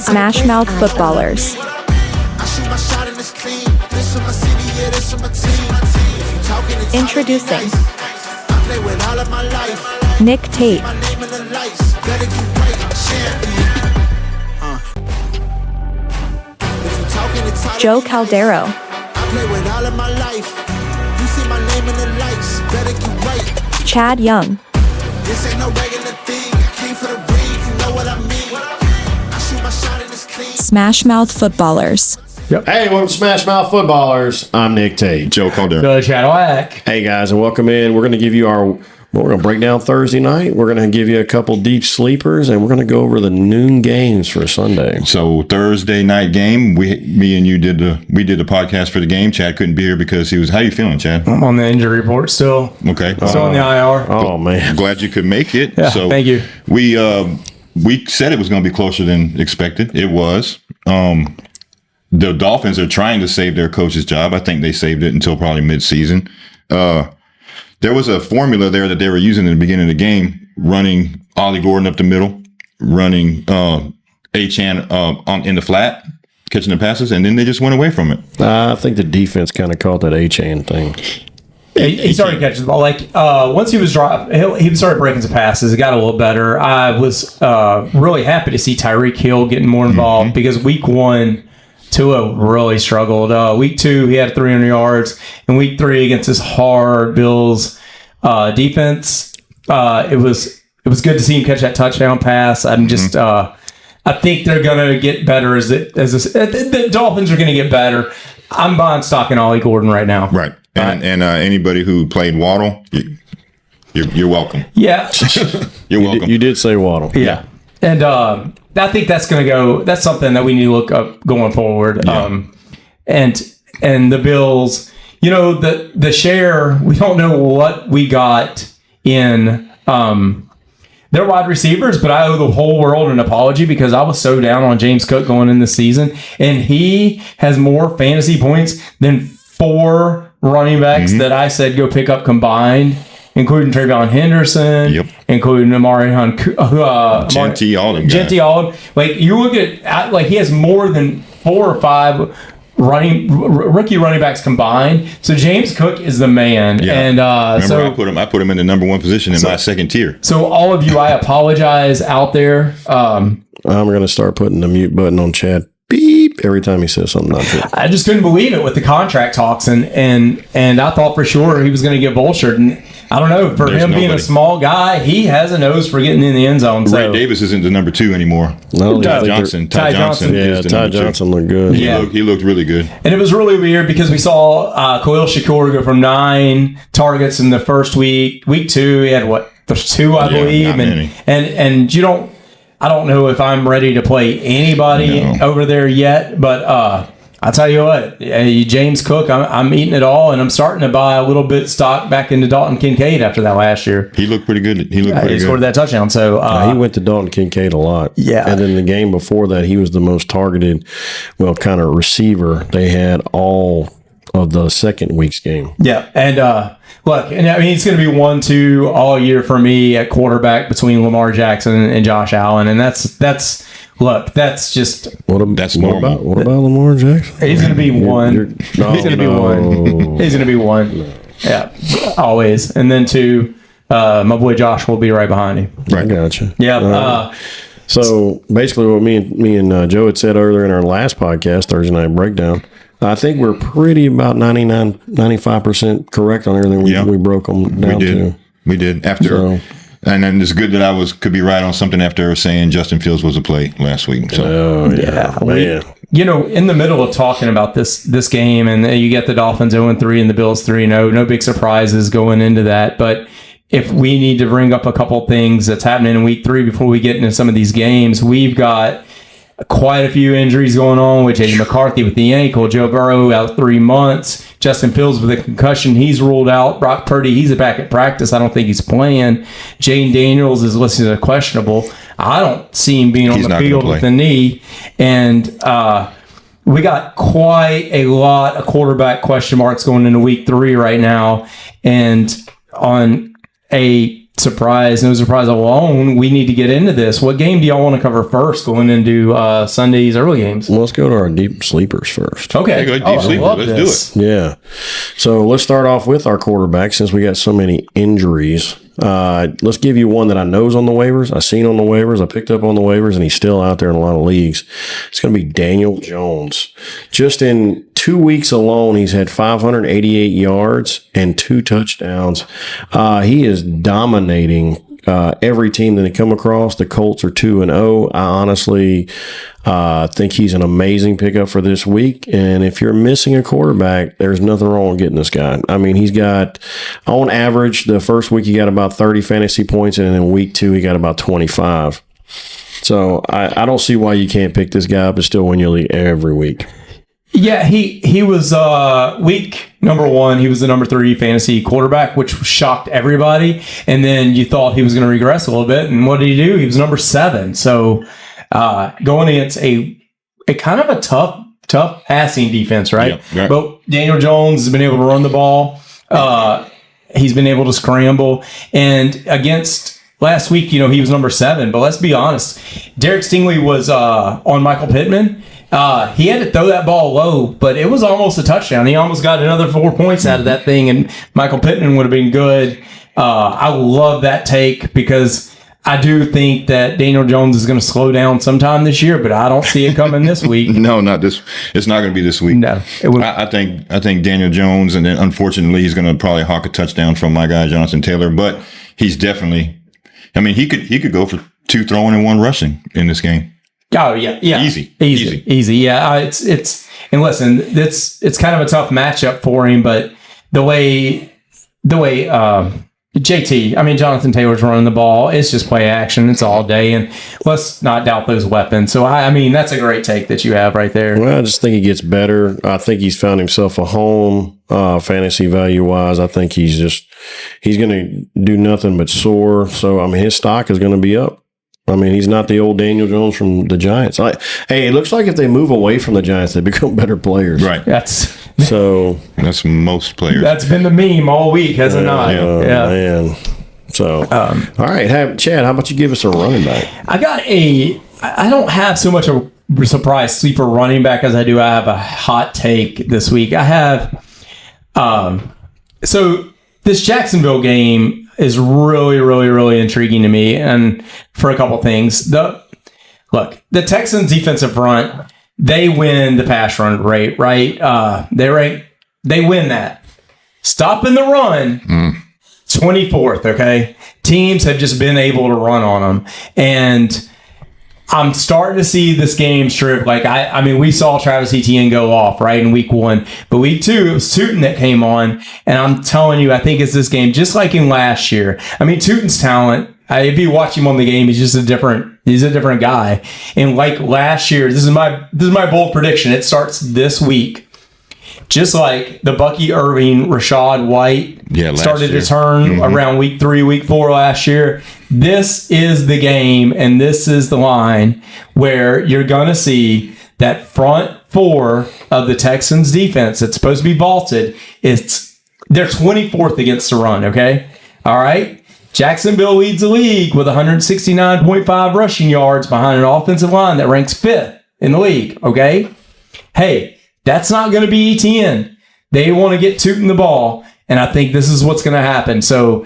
Smash Mouth Footballers. Introducing Nic Tate, Joe Caldero, Chad Young, Smash Mouth Footballers. Yep. Hey, welcome to Smash Mouth Footballers. I'm Nic Tate. Joe Caldero. Chad Wack. Hey guys, and welcome in. We're going to give you we're going to break down Thursday night. We're going to give you a couple deep sleepers, and we're going to go over the noon games for Sunday. So Thursday night game, me and you did the podcast for the game. Chad couldn't be here because he was. How you feeling, Chad? I'm on the injury report still. Okay. Still on the IR. Oh man, glad you could make it. Yeah, so thank you. We said it was going to be closer than expected. It was. The Dolphins are trying to save their coach's job. I think they saved it until probably mid-season. There was a formula there that they were using in the beginning of the game, running Ollie Gordon up the middle, running Achane in the flat, catching the passes, and then they just went away from it. I think the defense kind of caught that Achane thing. He started catching the ball. Once he was dropped, he started breaking some passes. It got a little better. I was really happy to see Tyreek Hill getting more involved because week 1, Tua really struggled. Week 2, he had 300 yards. In week 3, against this hard Bills defense, it was good to see him catch that touchdown pass. I'm just, I think they're gonna get better the Dolphins are gonna get better. I'm buying stock in Ollie Gordon right now. Right, and anybody who played Waddle, you're welcome. Yeah, you're welcome. You did say Waddle. Yeah, and I think that's going to go. That's something that we need to look up going forward. Yeah. And the Bills, the share. We don't know what we got in their wide receivers, but I owe the whole world an apology because I was so down on James Cook going in the season, and he has more fantasy points than 4 running backs that I said go pick up combined, including Trayvon Henderson, including Amari Hunt, Genty, all them Genty, all them. You look at he has more than 4 or 5 rookie running backs combined. So James Cook is the man. Yeah. And Remember, I put him in the number 1 position in my second tier. So all of you, I apologize out there. I'm going to start putting the mute button on Chad. Beep every time he says something not true. I just couldn't believe it with the contract talks, and I thought for sure he was going to get vultured. And I don't know, for him being a small guy, he has a nose for getting in the end zone. Ray Davis isn't the number 2 anymore. No, Ty Johnson. Yeah, Ty Johnson looked good. He looked really good. And it was really weird because we saw Khalil Shakur go from 9 targets in the first week. Week 2, he had there's 2, I believe, and you don't. I don't know if I'm ready to play anybody over there yet, but I'll tell you what, James Cook, I'm eating it all, and I'm starting to buy a little bit stock back into Dalton.could after that last year. He looked pretty good. He scored that touchdown. So he went to Dalton.could a lot. Yeah. And then the game before that, he was the most targeted, kind of receiver they had all of the second week's game. Yeah, and look, it's going to be 1-2 all year for me at quarterback between Lamar Jackson and Josh Allen, and that's just what about Lamar Jackson? He's going to be one. He's going to be one. He's going to be one. Yeah, always. And then 2, my boy Josh will be right behind him. Right, gotcha. Yeah. So basically, what me and Joe had said earlier in our last podcast, Thursday Night Breakdown. I think we're pretty about 95% correct on everything we broke them down to. We did. And then it's good that I could be right on something after saying Justin Fields was a play last week. So. Man. In the middle of talking about this game, and you get the Dolphins 0-3 and the Bills 3-0, no big surprises going into that. But if we need to bring up a couple things that's happening in week 3 before we get into some of these games, we've got quite a few injuries going on with J.J. McCarthy with the ankle, Joe Burrow out 3 months, Justin Fields with a concussion, he's ruled out. Brock Purdy, he's back at practice. I don't think he's playing. Jane Daniels is listed as questionable. I don't see him being on the field with the knee. And we got quite a lot of quarterback question marks going into week 3 right now. And on a no surprise alone, we need to get into this. What game do y'all want to cover first going into Sunday's early games? Well, let's go to our deep sleepers first. Okay. Go deep sleeper. Let's do it. Yeah. So let's start off with our quarterback since we got so many injuries. Let's give you one that I know is on the waivers. I seen on the waivers. I picked up on the waivers, and he's still out there in a lot of leagues. It's going to be Daniel Jones. Just in 2 weeks alone, he's had 588 yards and 2 touchdowns. He is dominating every team that they come across. The Colts are 2-0. I honestly think he's an amazing pickup for this week. And if you're missing a quarterback, there's nothing wrong with getting this guy. I mean, he's got, on average, the first week he got about 30 fantasy points, and then week 2 he got about 25. So I don't see why you can't pick this guy up and still win your league every week. Yeah, he was week number 1. He was the number 3 fantasy quarterback, which shocked everybody. And then you thought he was going to regress a little bit. And what did he do? He was number 7. So going against a kind of a tough passing defense, right? Yeah, right? But Daniel Jones has been able to run the ball. He's been able to scramble. And against last week, he was number 7. But let's be honest, Derek Stingley was on Michael Pittman. He had to throw that ball low, but it was almost a touchdown. He almost got another 4 points out of that thing, and Michael Pittman would have been good. I love that take because I do think that Daniel Jones is going to slow down sometime this year, but I don't see it coming this week. No, not this. It's not going to be this week. No, I think Daniel Jones, and then unfortunately he's going to probably hawk a touchdown from my guy Jonathan Taylor, but he's definitely. I mean, he could go for 2 throwing and 1 rushing in this game. Oh yeah. Easy. Yeah, it's and listen, it's kind of a tough matchup for him, but the way Jonathan Taylor's running the ball, it's just play action. It's all day, and let's not doubt those weapons. So I mean, that's a great take that you have right there. Well, I just think he gets better. I think he's found himself a home fantasy value wise. I think he's going to do nothing but soar. So I mean, his stock is going to be up. I mean, he's not the old Daniel Jones from the Giants. Hey, it looks like if they move away from the Giants, they become better players. Right. That's most players. That's been the meme all week, has it not? Yeah. Man. So, all right. Chad, how about you give us a running back? I don't have so much a surprise sleeper running back as I have a hot take this week. I have, so this Jacksonville game is really, really, really intriguing to me, and for a couple things. The Texans defensive front, they win the pass run rate, right? They win that. Stopping the run, 24th, okay? Teams have just been able to run on them, and I'm starting to see this game strip. Like, I mean, we saw Travis Etienne go off, right, in week 1. But week 2, it was Tootin that came on. And I'm telling you, I think it's this game, just like in last year. I mean, Tootin's talent, if you watch him on the game, he's a different guy. And like last year, this is my bold prediction. It starts this week. Just like the Bucky Irving, Rashad White started to turn around week 3, week 4 last year. This is the game, and this is the line where you're going to see that front 4 of the Texans defense that's supposed to be vaulted. They're 24th against the run, okay? All right? Jacksonville leads the league with 169.5 rushing yards behind an offensive line that ranks 5th in the league, okay? Hey, that's not going to be Etienne. They want to get Tootin the ball, and I think this is what's going to happen. So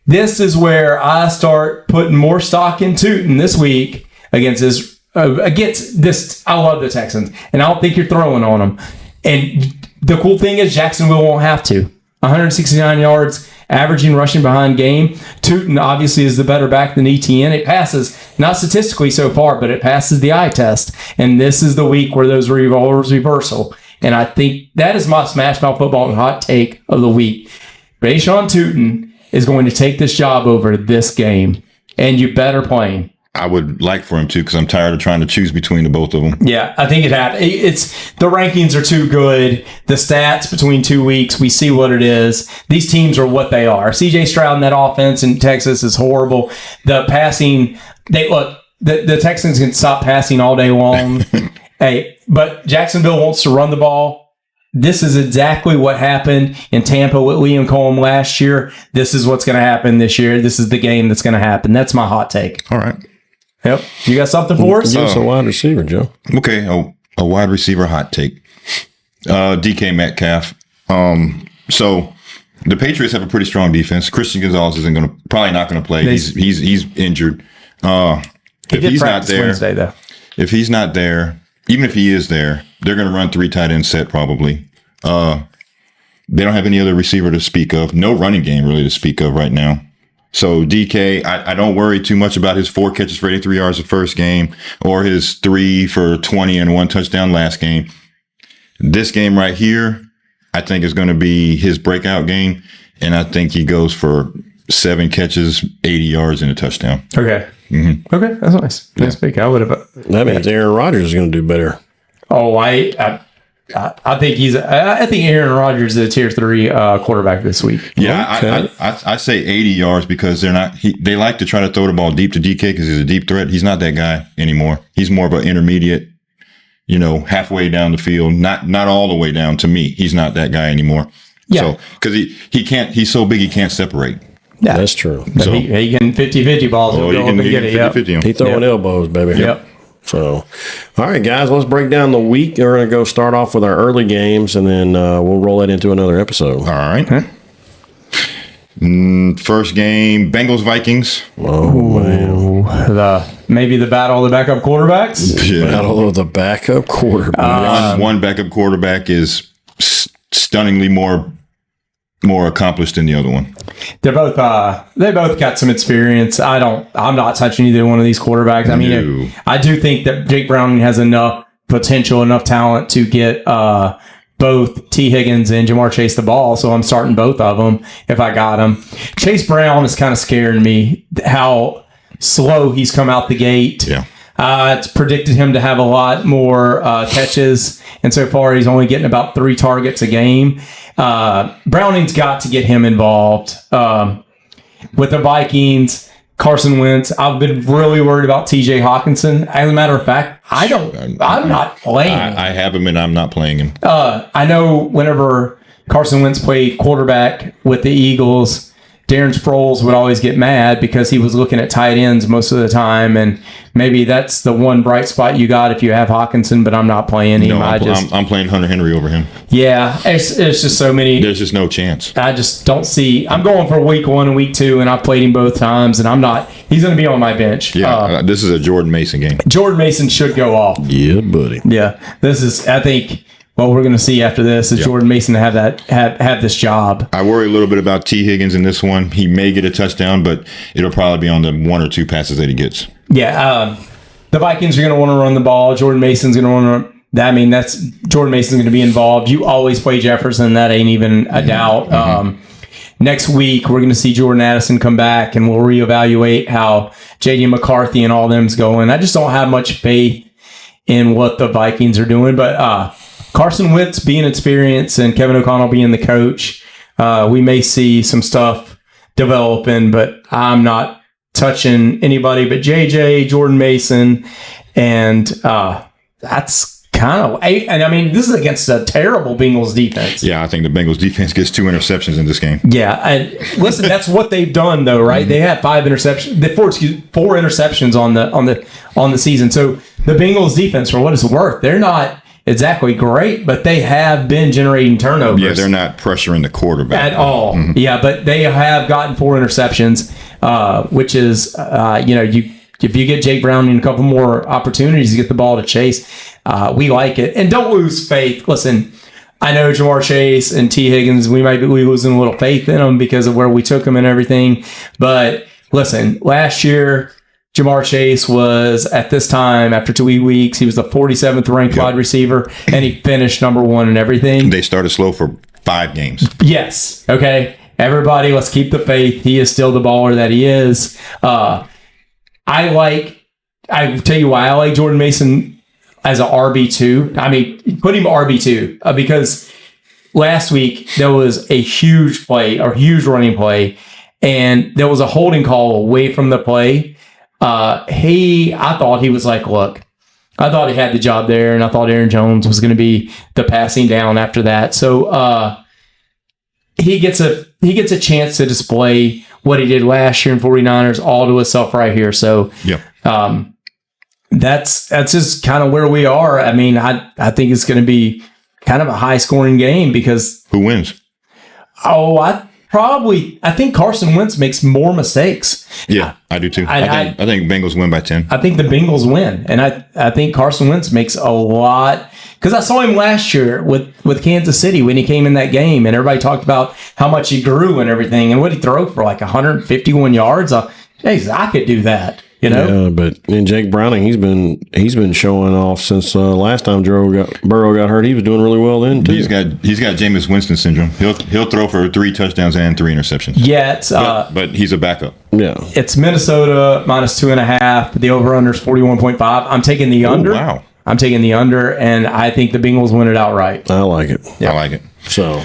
this is where I start putting more stock in Tootin this week against this. I love the Texans, and I don't think you're throwing on them. And the cool thing is Jacksonville won't have to. 169 yards, averaging rushing behind game. Tootin obviously is the better back than Etienne. It passes, not statistically so far, but it passes the eye test. And this is the week where those roles reversal. And I think that is my Smash Mouth Football and hot take of the week. Rayshon Tootin is going to take this job over this game. And you better play him. I would like for him to, because I'm tired of trying to choose between the both of them. Yeah, I think it happened. It's the rankings are too good. The stats between 2 weeks, we see what it is. These teams are what they are. CJ Stroud in that offense in Texas is horrible. The passing, the Texans can stop passing all day long. Hey, but Jacksonville wants to run the ball. This is exactly what happened in Tampa with Liam Cohen last year. This is what's going to happen this year. This is the game that's going to happen. That's my hot take. All right. Yep. You got something for us? Give us a wide receiver, Joe. Okay, a wide receiver hot take. DK Metcalf. So the Patriots have a pretty strong defense. Christian Gonzalez probably not going to play. He's injured. If he's not there, Wednesday, though. If he's not there, even if he is there, they're going to run 3 tight end set probably. They don't have any other receiver to speak of. No running game really to speak of right now. So DK, I don't worry too much about his 4 catches for 83 yards the first game or his 3 for 20 and 1 touchdown last game. This game right here, I think is going to be his breakout game. And I think he goes for 7 catches, 80 yards and a touchdown. Okay. Mm-hmm. Okay. That's nice. Nice pick. I would have. That means Aaron Rodgers is going to do better. Oh, I think I think Aaron Rodgers is a tier 3 quarterback this week. Yeah, Okay. I say 80 yards because they like to try to throw the ball deep to DK because he's a deep threat. He's not that guy anymore. He's more of an intermediate, halfway down the field, not all the way down. To me, he's not that guy anymore. Yeah. So because he can't, he's so big he can't separate. Yeah, That's true. So, he can 50-50 balls. Oh, He'll he get it. can 50-50 He throwing elbows, baby. Yep. So, all right, guys, let's break down the week. We're going to go start off with our early games, and then we'll roll it into another episode. All right. Okay. First game, Bengals-Vikings. Oh, man. Maybe the battle of the backup quarterbacks. Yeah. Battle of the backup quarterback. One backup quarterback is stunningly more accomplished than the other one. They both got some experience. I'm not touching either one of these quarterbacks. I mean, I do think that Jake Browning has enough potential, enough talent to get both T. Higgins and Jamar Chase the ball. So I'm starting both of them if I got them. Chase Brown is kind of scaring me how slow he's come out the gate. Yeah. It's predicted him to have a lot more catches, and so far he's only getting about 3 targets a game. Browning's got to get him involved. With the Vikings, Carson Wentz, I've been really worried about TJ Hawkinson. As a matter of fact, I'm not playing him. I have him and I'm not playing him. I know whenever Carson Wentz played quarterback with the Eagles, Darren Sproles would always get mad because he was looking at tight ends most of the time, and maybe that's the one bright spot you got if you have Hawkinson, but I'm not playing him. No, I'm playing Hunter Henry over him. Yeah, it's just so many. There's just no chance. I just don't see. I'm going for week 1 and week 2, and I've played him both times, and I'm not. He's going to be on my bench. Yeah, this is a Jordan Mason game. Jordan Mason should go off. Yeah, buddy. Yeah, this is. I think what we're going to see after this is Jordan Mason to have this job. I worry a little bit about T. Higgins in this one. He may get a touchdown, but it'll probably be on the 1 or 2 passes that he gets. Yeah, the Vikings are going to want to run the ball. Jordan Mason's going to want to. That's Jordan Mason's going to be involved. You always play Jefferson. That ain't even a doubt. Next week, we're going to see Jordan Addison come back, and we'll reevaluate how J.D. McCarthy and all them's going. I just don't have much faith in what the Vikings are doing, but Carson Wentz being experienced and Kevin O'Connell being the coach, we may see some stuff developing, but I'm not touching anybody but JJ, Jordan Mason, and that's kind of. And I mean, this is against a terrible Bengals defense. Yeah, I think the Bengals defense gets 2 interceptions in this game. Yeah, and listen, that's what they've done though, right? They had 5 interceptions, 4 interceptions on the season. So the Bengals defense, for what it's worth, they're not exactly great, but they have been generating turnovers. Yeah, they're not pressuring the quarterback at all. Mm-hmm. Yeah, but they have gotten 4 interceptions, which is, if you get Jake Browning a couple more opportunities to get the ball to Chase, we like it. And don't lose faith. Listen, I know Jamar Chase and T. Higgins, we might be losing a little faith in them because of where we took them and everything. But listen, last year, Jamar Chase was, at this time, after 2 weeks, he was the 47th ranked wide receiver, and he finished number 1 in everything. They started slow for 5 games. Yes. Okay. Everybody, let's keep the faith. He is still the baller that he is. I tell you why I like Jordan Mason as an RB2. I mean, put him RB2 because last week there was a huge play or huge running play, and there was a holding call away from the play. I thought he was like, look, I thought he had the job there, and I thought Aaron Jones was going to be the passing down after that. So he gets a chance to display what he did last year in 49ers all to himself right here. So that's just kind of where we are. I mean, I think it's going to be kind of a high scoring game because who wins? Oh, I think Carson Wentz makes more mistakes. Yeah, I do too. I think Bengals win by 10. I think the Bengals win. And I think Carson Wentz makes a lot. Because I saw him last year with Kansas City when he came in that game. And everybody talked about how much he grew and everything. And what he threw for like 151 yards. Geez, I could do that. You know? Yeah, but in Jake Browning, he's been showing off since last time Burrow got hurt. He was doing really well then too. He's got Jameis Winston syndrome. He'll throw for 3 touchdowns and 3 interceptions. Yeah, but he's a backup. Yeah, it's Minnesota minus 2.5. The over under is 41.5. I'm taking the under. Oh, wow. I'm taking the under, and I think the Bengals win it outright. I like it. Yeah. I like it. So,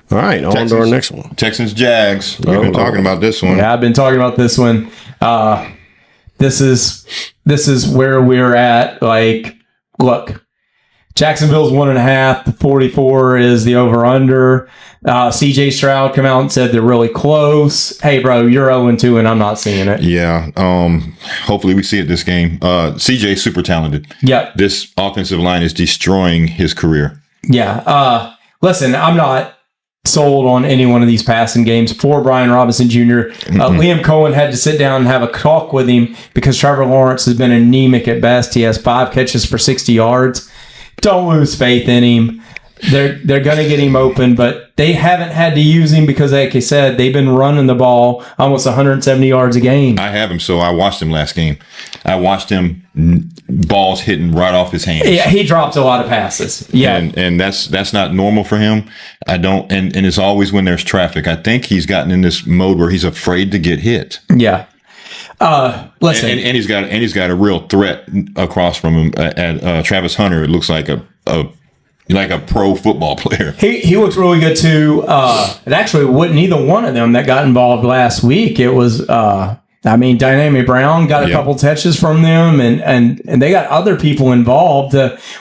all right, on to our next one. Texans Jags. We've been talking about this one. Yeah, I've been talking about this one. This is where we're at. Like, look, Jacksonville's 1.5. The 44 is the over under. CJ Stroud come out and said they're really close. Hey, bro, you're 0-2, and I'm not seeing it. Yeah. Hopefully we see it this game. CJ's super talented. Yeah. This offensive line is destroying his career. Yeah. Listen, I'm not sold on any one of these passing games for Brian Robinson Jr. Liam Cohen had to sit down and have a talk with him because Trevor Lawrence has been anemic at best. He has 5 catches for 60 yards. Don't lose faith in him. They're going to get him open, but they haven't had to use him because, like I said, they've been running the ball almost 170 yards a game. I have him, so I watched him last game. I watched him, balls hitting right off his hands. Yeah, he drops a lot of passes. Yeah, and that's not normal for him. I don't, and it's always when there's traffic. I think he's gotten in this mode where he's afraid to get hit. Yeah. Listen, and he's got a real threat across from him. At Travis Hunter, it looks like a pro football player. He looks really good too. It actually wasn't either one of them that got involved last week. It was Dynamic Brown got a couple touches from them, and they got other people involved.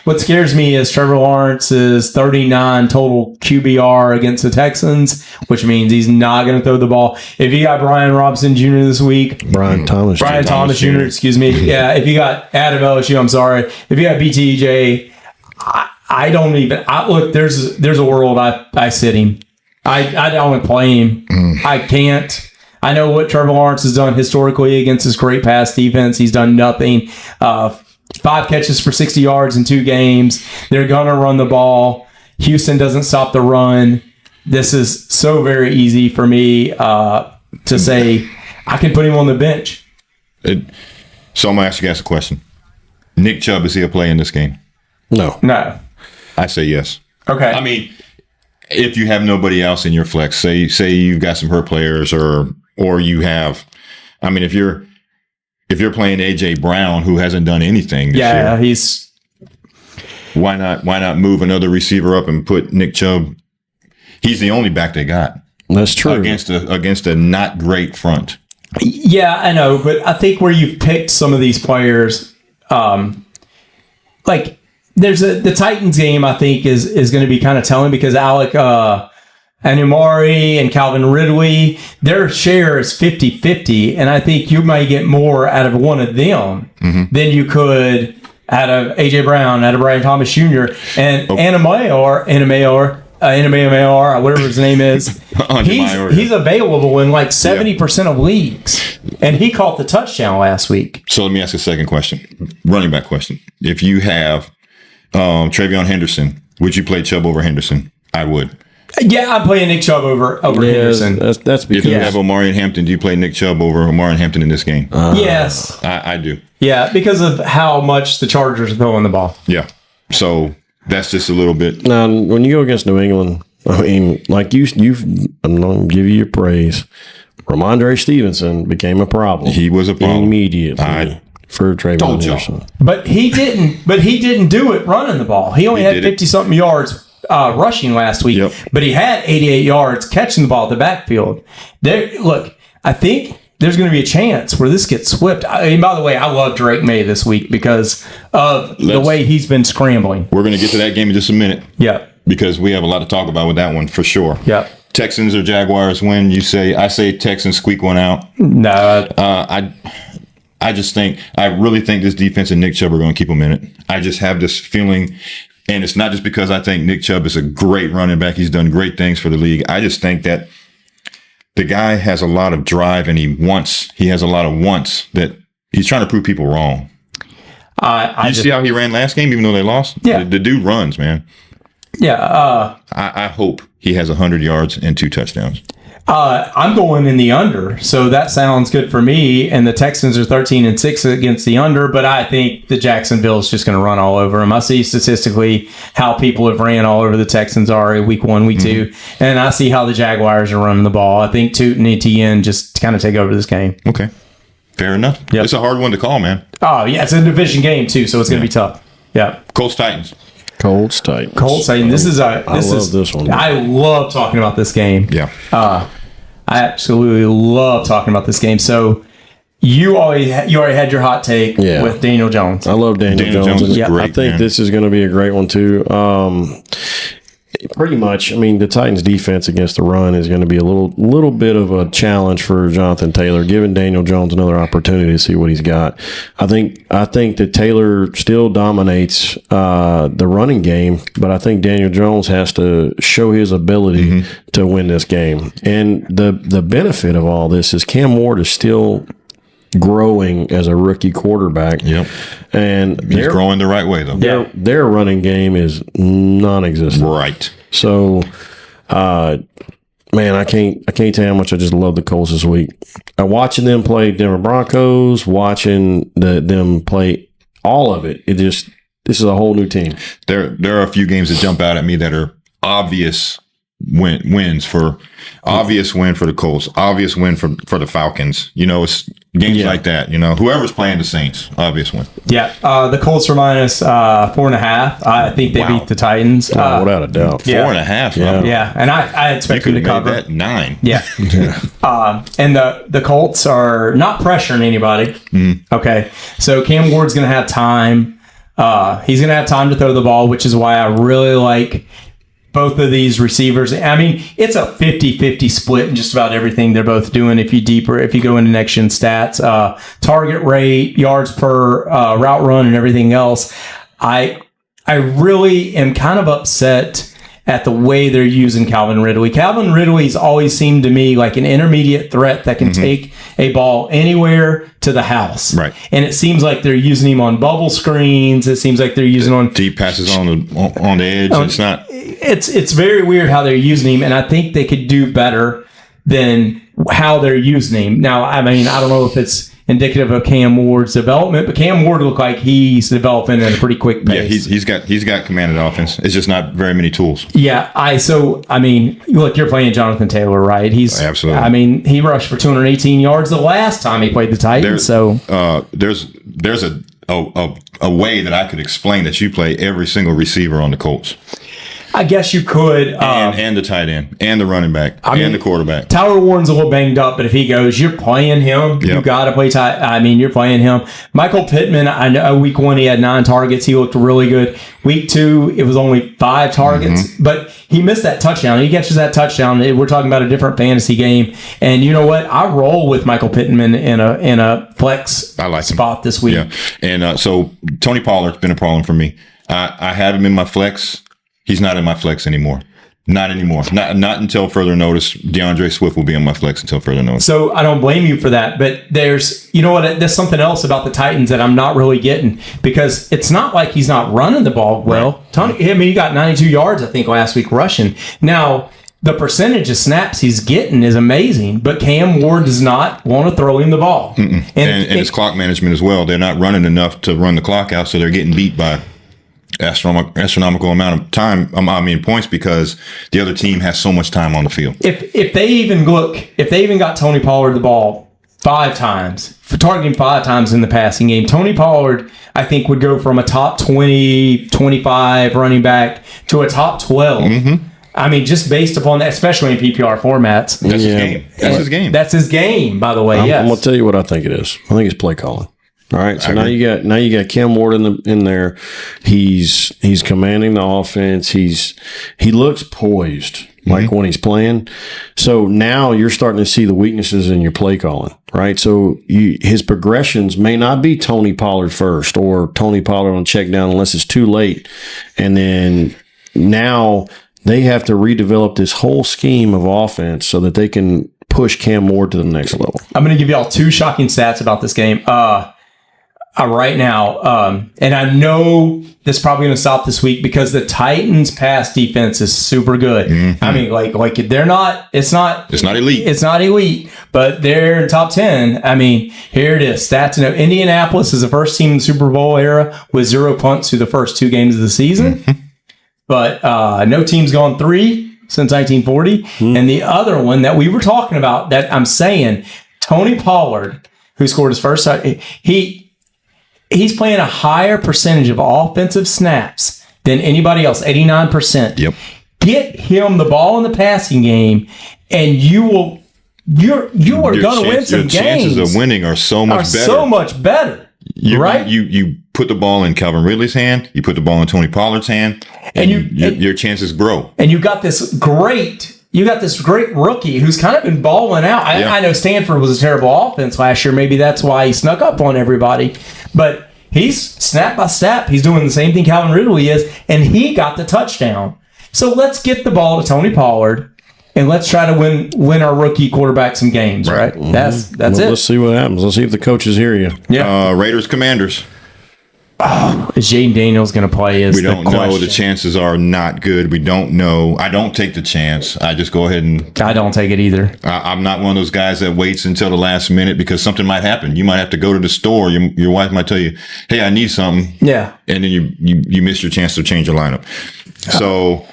What scares me is Trevor Lawrence's 39 total QBR against the Texans, which means he's not going to throw the ball. If you got Brian Robinson Jr. this week, Brian Thomas Jr., excuse me. Yeah, if you got Adam LSU, I'm sorry. If you got BTJ, I don't even. Look, there's a world I sit him. I don't play him. I can't. I know what Trevor Lawrence has done historically against this great pass defense. He's done nothing. 5 catches for 60 yards in 2 games. They're going to run the ball. Houston doesn't stop the run. This is so very easy for me to say I can put him on the bench. So I'm going to ask you guys a question. Nick Chubb, is he a play in this game? No. I say yes. Okay. I mean, if you have nobody else in your flex, say you've got some hurt players or you have, I mean, if you're playing AJ Brown, who hasn't done anything this year, he's. Why not move another receiver up and put Nick Chubb? He's the only back they got. That's true. Against a not great front. Yeah, I know, but I think where you've picked some of these players, like. There's the Titans game, I think, is going to be kind of telling because Alec Anumari and Calvin Ridley, their share is 50-50, and I think you might get more out of one of them than you could out of A.J. Brown, out of Brian Thomas Jr., and Anamayor, whatever his name is. He's available in like 70% of leagues, and he caught the touchdown last week. So let me ask a second question, running back question. If you have Travion Henderson, would you play Chubb over Henderson? I would. Yeah, I'm playing Nick Chubb over Henderson. That's because if you have Omarion Hampton, do you play Nick Chubb over Omarion Hampton in this game? Yes, I do. Yeah, because of how much the Chargers are throwing the ball. Yeah, so that's just a little bit. Now, when you go against New England, I mean, like I'm going to give you your praise. Ramondre Stevenson became a problem. He was a problem immediately. For Travion Henderson. But he didn't do it running the ball. He only had 50-something yards rushing last week, but he had 88 yards catching the ball at the backfield. Look, I think there's going to be a chance where this gets swept. And by the way, I love Drake May this week because of the way he's been scrambling. We're going to get to that game in just a minute. Yeah. Because we have a lot to talk about with that one for sure. Yeah. Texans or Jaguars win. I say Texans squeak one out. No. I really think this defense and Nick Chubb are going to keep them in it. I just have this feeling, and it's not just because I think Nick Chubb is a great running back. He's done great things for the league. I just think that the guy has a lot of drive, and he has a lot of wants that he's trying to prove people wrong. You see how he ran last game, even though they lost? Yeah. The dude runs, man. Yeah. I hope he has 100 yards and 2 touchdowns. I'm going in the under, so that sounds good for me. And the Texans are 13-6 against the under, but I think the Jacksonville is just going to run all over them. I see statistically how people have ran all over the Texans are week 1, week 2, and I see how the Jaguars are running the ball. I think Tootin.could just kind of take over this game. Okay, fair enough. Yep. It's a hard one to call, man. Oh yeah, it's a division game too, so it's going to be tough. Yeah. Colts Titans. Colts Titans. I love this one. I love talking about this game. Yeah. I absolutely love talking about this game. So you already had your hot take with Daniel Jones. I love Daniel Jones. Is great, I think this is going to be a great one too. Pretty much, I mean, the Titans' defense against the run is going to be a little bit of a challenge for Jonathan Taylor, giving Daniel Jones another opportunity to see what he's got. I think that Taylor still dominates the running game, but I think Daniel Jones has to show his ability to win this game. And the benefit of all this is Cam Ward is still growing as a rookie quarterback. Yep. And he's growing the right way, though. Their running game is non-existent. Right. So, man, I can't tell you how much I just love the Colts this week. Watching them play Denver Broncos, watching them play all of it. This is a whole new team. There are a few games that jump out at me that are obvious wins for the Colts, obvious win for the Falcons. It's games like that. Whoever's playing the Saints, obvious win. Yeah, the Colts are minus 4.5. I think they beat the Titans. Without a doubt. 4.5. Yeah, and I expect them to cover. That 9. Yeah. And the Colts are not pressuring anybody. Okay, so Cam Ward's going to have time. He's going to have time to throw the ball, which is why I really like both of these receivers. I mean, it's a 50-50 split in just about everything they're both doing. If you go into next gen stats, target rate, yards per route run, and everything else, I really am kind of upset at the way they're using Calvin Ridley. Calvin Ridley's always seemed to me like an intermediate threat that can take a ball anywhere to the house. Right. And it seems like they're using him on bubble screens. It seems like they're using on deep passes on the edge. It's not. It's very weird how they're using him, and I think they could do better than how they're using him. Now, I mean, I don't know if it's indicative of Cam Ward's development, but Cam Ward looked like he's developing at a pretty quick pace. Yeah, he's got command of the offense. It's just not very many tools. Yeah, look, you're playing Jonathan Taylor, right? He's absolutely. I mean, he rushed for 218 yards the last time he played the Titans. There's a way that I could explain that you play every single receiver on the Colts. I guess you could. And the tight end, and the running back, and the quarterback. Tyler Warren's a little banged up, but if he goes, you're playing him. Yep. You got to play tight. I mean, you're playing him. Michael Pittman, I know week 1 he had 9 targets. He looked really good. Week 2, it was only 5 targets, but he missed that touchdown. He catches that touchdown. We're talking about a different fantasy game. And you know what? I roll with Michael Pittman in a flex spot this week. Yeah. And so Tony Pollard's been a problem for me. I have him in my flex. He's not in my flex anymore. Not anymore. Not until further notice. DeAndre Swift will be in my flex until further notice. So I don't blame you for that. But there's something else about the Titans that I'm not really getting, because it's not like he's not running the ball well. Right. He got 92 yards, I think, last week rushing. Now, the percentage of snaps he's getting is amazing, but Cam Ward does not want to throw him the ball. And it's clock management as well. They're not running enough to run the clock out, so they're getting beat by astronomical amount of time. Points, because the other team has so much time on the field. If they even got Tony Pollard the ball 5 times, for targeting 5 times in the passing game, Tony Pollard, I think, would go from a top 20, 25 running back to a top 12. I mean, just based upon that, especially in PPR formats. That's his game. That's his game. That's his game, by the way. I'm Yes. going to tell you what I think it is. I think it's play calling. All right, so now you got Cam Ward in there. He's commanding the offense. He looks poised like when he's playing. So now you're starting to see the weaknesses in your play calling, right? So his progressions may not be Tony Pollard first or Tony Pollard on check down unless it's too late, and then now they have to redevelop this whole scheme of offense so that they can push Cam Ward to the next level. I'm going to give y'all two shocking stats about this game. Right now, and I know this is probably going to stop this week because the Titans' pass defense is super good. I mean, like they're not. It's not elite. It's not elite, but they're in top 10. I mean, here it is. Stats. Indianapolis is the first team in the Super Bowl era with 0 punts through the first 2 games of the season, but no team's gone 3 since 1940. And the other one that we were talking about, that I'm saying, Tony Pollard, who scored his first, He's playing a higher percentage of offensive snaps than anybody else, 89%. Yep. Get him the ball in the passing game, and you're going to win some games. Your chances of winning are so much better. Right? You put the ball in Calvin Ridley's hand, you put the ball in Tony Pollard's hand, and your chances grow. And you got this great rookie who's kind of been balling out. I know Stanford was a terrible offense last year. Maybe that's why he snuck up on everybody. But he's snap by snap. He's doing the same thing Calvin Ridley is, and he got the touchdown. So let's get the ball to Tony Pollard, and let's try to win our rookie quarterback some games, right? That's it. Let's see what happens. Let's see if the coaches hear you. Yeah. Raiders Commanders. Is Jaden Daniels going to play? We don't know. The chances are not good. We don't know. I don't take the chance. I just go ahead and... I don't take it either. I'm not one of those guys that waits until the last minute because something might happen. You might have to go to the store. Your wife might tell you, hey, I need something. Yeah. And then you miss your chance to change your lineup. So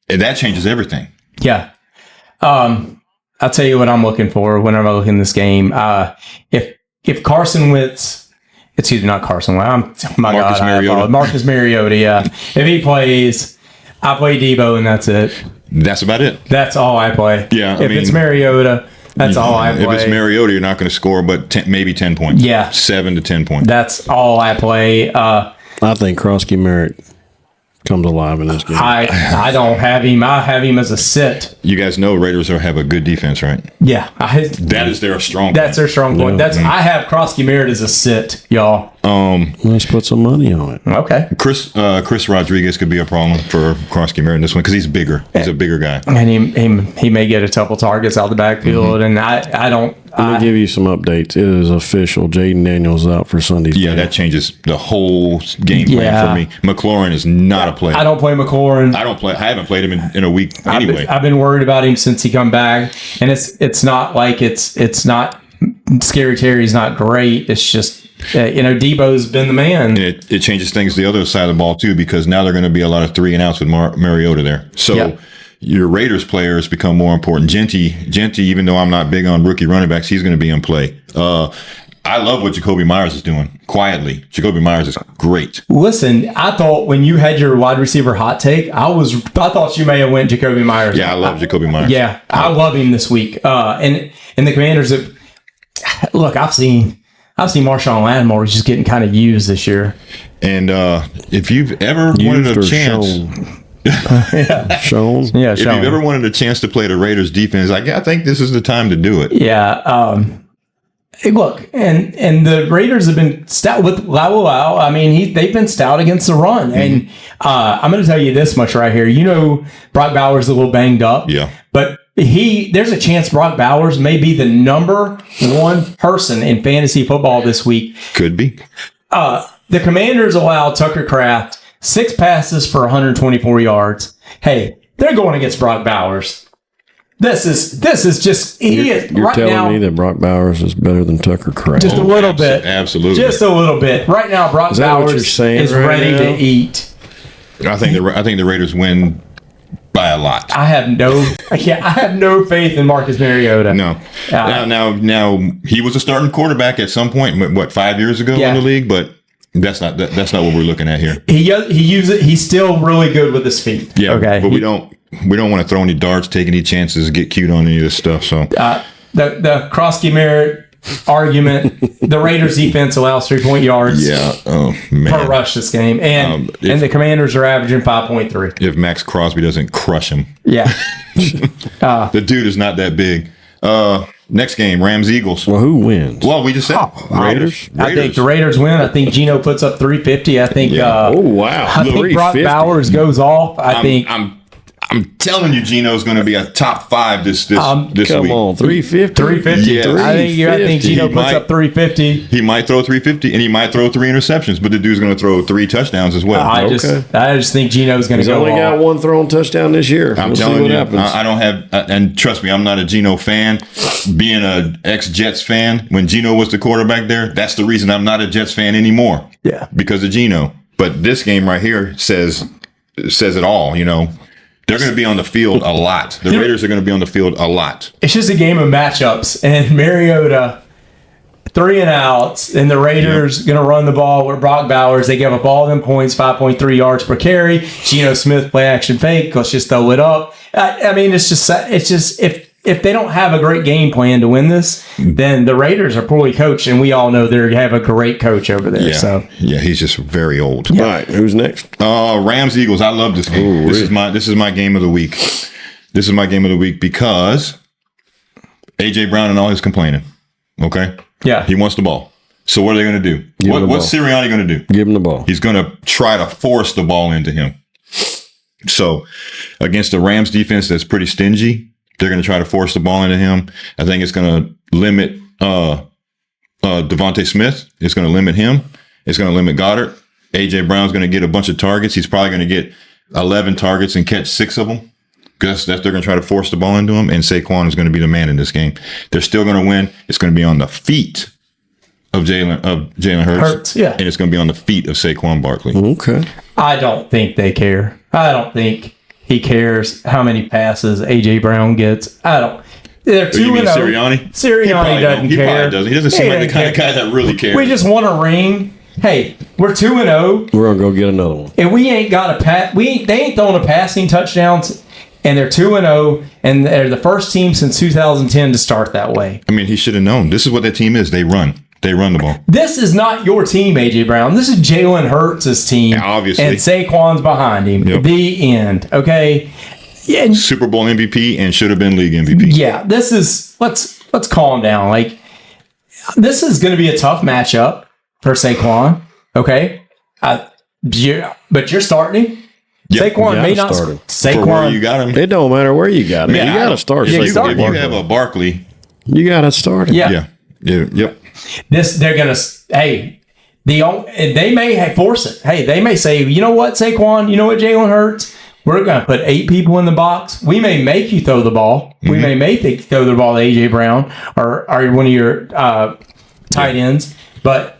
that changes everything. Yeah. I'll tell you what I'm looking for whenever I look in this game. If Carson Wentz... Excuse me, not Carson Wentz. Marcus Mariota. Marcus Mariota, yeah. If he plays, I play Debo, and that's it. That's about it. That's all I play. Yeah. If it's Mariota, that's all I play. If it's Mariota, you're not going to score but maybe 10 points. Yeah. 7 to 10 points. That's all I play. I think Krosky Merritt comes alive in this game. I don't have him. I have him as a sit. You guys know Raiders have a good defense, right? Yeah. That is their strong point. That's their strong point. Yeah. I have Krosky Merritt as a sit, y'all. Let's put some money on it. Okay. Chris Rodriguez could be a problem for Krosky Merritt in this one because he's bigger. He's a bigger guy. And he may get a couple targets out of the backfield, and I don't... Let me give you some updates. It is official. Jaden Daniels out for Sunday's game. That changes the whole game plan for me. McLaurin is not a player. I don't play McLaurin. I haven't played him in a week anyway. I've been worried about him since he come back, and it's not like it's not Scary Terry's not great. It's just Debo's been the man. And it changes things the other side of the ball too because now they're going to be a lot of 3 and outs with Mariota there. So. Yeah. Your Raiders players become more important. Genty, even though I'm not big on rookie running backs, he's going to be in play. I love what Jacoby Myers is doing quietly. Jacoby Myers is great. Listen, I thought when you had your wide receiver hot take, I thought you may have went Jacoby Myers. Yeah, I love Jacoby Myers. Yeah, I love him this week. And the Commanders have look. I've seen Marshawn Lattimore just getting kind of used this year. And if you've ever wanted a chance. Shown. Yeah, if you've ever wanted a chance to play the Raiders defense, I think this is the time to do it. Yeah. Look, and the Raiders have been stout with Lau. I mean, they've been stout against the run. And I'm going to tell you this much right here. Brock Bowers is a little banged up. Yeah. But there's a chance Brock Bowers may be the number 1 person in fantasy football this week. Could be. The Commanders allowed Tucker Kraft 6 passes for 124 yards. Hey, they're going against Brock Bowers. This is just idiot. You're telling me that Brock Bowers is better than Tucker Kraft? Just a little bit. Absolutely. Just a little bit. Right now, Brock Bowers is ready to eat. I think the Raiders win by a lot. I have no faith in Marcus Mariota. No. Now he was a starting quarterback at some point. What 5 years ago in the league, but. That's not what we're looking at here. He uses. He's still really good with his feet. Yeah. Okay. But we don't want to throw any darts, take any chances, get cute on any of this stuff. So the Krosky Merritt argument, the Raiders defense allows 3-point yards. Yeah. Oh man. Per rush this game, and the Commanders are averaging 5.3. If Max Crosby doesn't crush him, yeah. The dude is not that big. Next game, Rams Eagles. Well, who wins? Well, we just said Raiders. I think the Raiders win. I think Geno puts up 350. I think. Oh wow! I think Brock Bowers goes off. I'm telling you, Geno's going to be a top 5 this week. Come on, 350. 350. Yeah. I think Geno puts up 350. He might throw 350, and he might throw 3 interceptions, but the dude's going to throw 3 touchdowns as well. I just think Geno's going to go. He's only got 1 thrown touchdown this year. I'm telling you, I don't have, and trust me, I'm not a Geno fan. Being an ex-Jets fan, when Geno was the quarterback there, that's the reason I'm not a Jets fan anymore. Yeah, because of Geno. But this game right here says it all. You know. They're going to be on the field a lot. The Raiders are going to be on the field a lot. It's just a game of matchups. And Mariota, 3 and outs, and the Raiders going to run the ball with Brock Bowers. They give up all them points, 5.3 yards per carry. Geno Smith play action fake. Let's just throw it up. I mean, it's just if they don't have a great game plan to win this, then the Raiders are poorly coached, and we all know they have a great coach over there. Yeah, he's just very old. Yeah. All right, who's next? Rams Eagles. I love this game. Ooh, this is my game of the week. This is my game of the week because AJ Brown and all his complaining. Okay. Yeah. He wants the ball. So what are they going to do? What's Sirianni going to do? Give him the ball. He's going to try to force the ball into him. So against the Rams defense that's pretty stingy, they're going to try to force the ball into him. I think it's going to limit Devontae Smith. It's going to limit him. It's going to limit Goddard. A.J. Brown's going to get a bunch of targets. He's probably going to get 11 targets and catch 6 of them. Because they're going to try to force the ball into him. And Saquon is going to be the man in this game. They're still going to win. It's going to be on the feet of Jalen Hurts. Yeah. And it's going to be on the feet of Saquon Barkley. Okay. I don't think they care. I don't think he cares how many passes A.J. Brown gets. I don't. They're 2-0. Sirianni? Sirianni doesn't care. He probably doesn't. He doesn't seem like the kind of guy that really cares. We just want a ring. Hey, we're 2-0. We're gonna go get another one. And we ain't got they ain't throwing a passing touchdowns. And they're 2-0, and they're the first team since 2010 to start that way. I mean, he should have known. This is what their team is. They run the ball. This is not your team, A.J. Brown. This is Jalen Hurts' team. Yeah, obviously. And Saquon's behind him. Yep. The end. Okay? Yeah. Super Bowl MVP and should have been league MVP. Yeah, this is, let's calm down. Like, this is going to be a tough matchup for Saquon. Okay? But you're starting him. Yep. Saquon may not start him. For where you got him. It don't matter where you got him. Man, you got to start. If you Saquon. have a Barkley. You got to start him. Yeah. Yep. They're going to, hey, they may force it. Hey, they may say, you know what, Saquon, you know what, Jalen Hurts? We're going to put 8 people in the box. We may make you throw the ball. Mm-hmm. We may make you throw the ball to A.J. Brown or one of your tight ends. But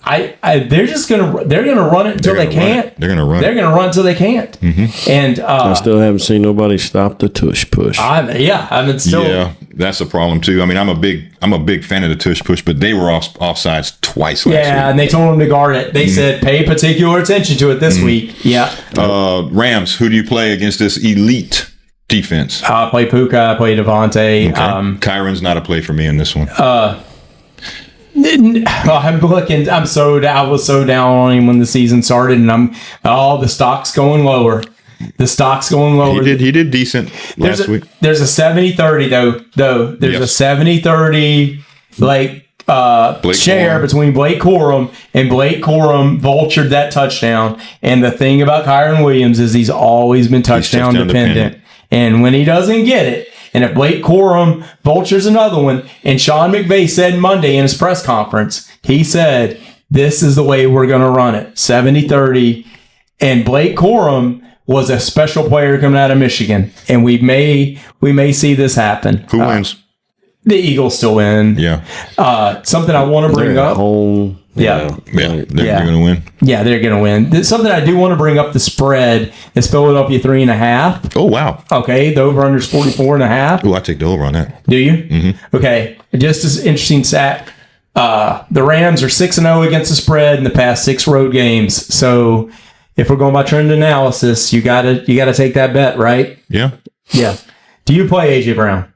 they're gonna run it until they can't. They're gonna run. They're gonna run until they can't. Mm-hmm. And I still haven't seen nobody stop the tush push. Yeah, that's a problem too. I mean, I'm a big fan of the tush push, but they were offsides twice last week. Yeah, and they told them to guard it. They said pay particular attention to it this week. Yeah. Rams. Who do you play against this elite defense? I play Puka. I play Devontae. Okay. Kyron's not a play for me in this one. I'm looking. I was so down on him when the season started, and the stock's going lower. The stock's going lower. He did decent last week. There's a 70-30 though. There's a 70-30 share between Blake Corum, and Blake Corum vultured that touchdown. And the thing about Kyron Williams is he's always been touchdown dependent. And when he doesn't get it, and if Blake Corum vultures another one, and Sean McVay said Monday in his press conference, he said, this is the way we're going to run it, 70-30. And Blake Corum was a special player coming out of Michigan. And we may see this happen. Who wins? The Eagles still win. Yeah. Something I want to bring up. Home. They're going to win. Yeah, they're going to win. Something I do want to bring up, the spread is Philadelphia 3.5. Oh, wow. Okay, the over-under is 44.5. Oh, I take the over on that. Do you? Mm-hmm. Okay, just as interesting stat. The Rams are 6-0 against the spread in the past 6 road games. So if we're going by trend analysis, you gotta take that bet, right? Yeah. Yeah. Do you play AJ Brown?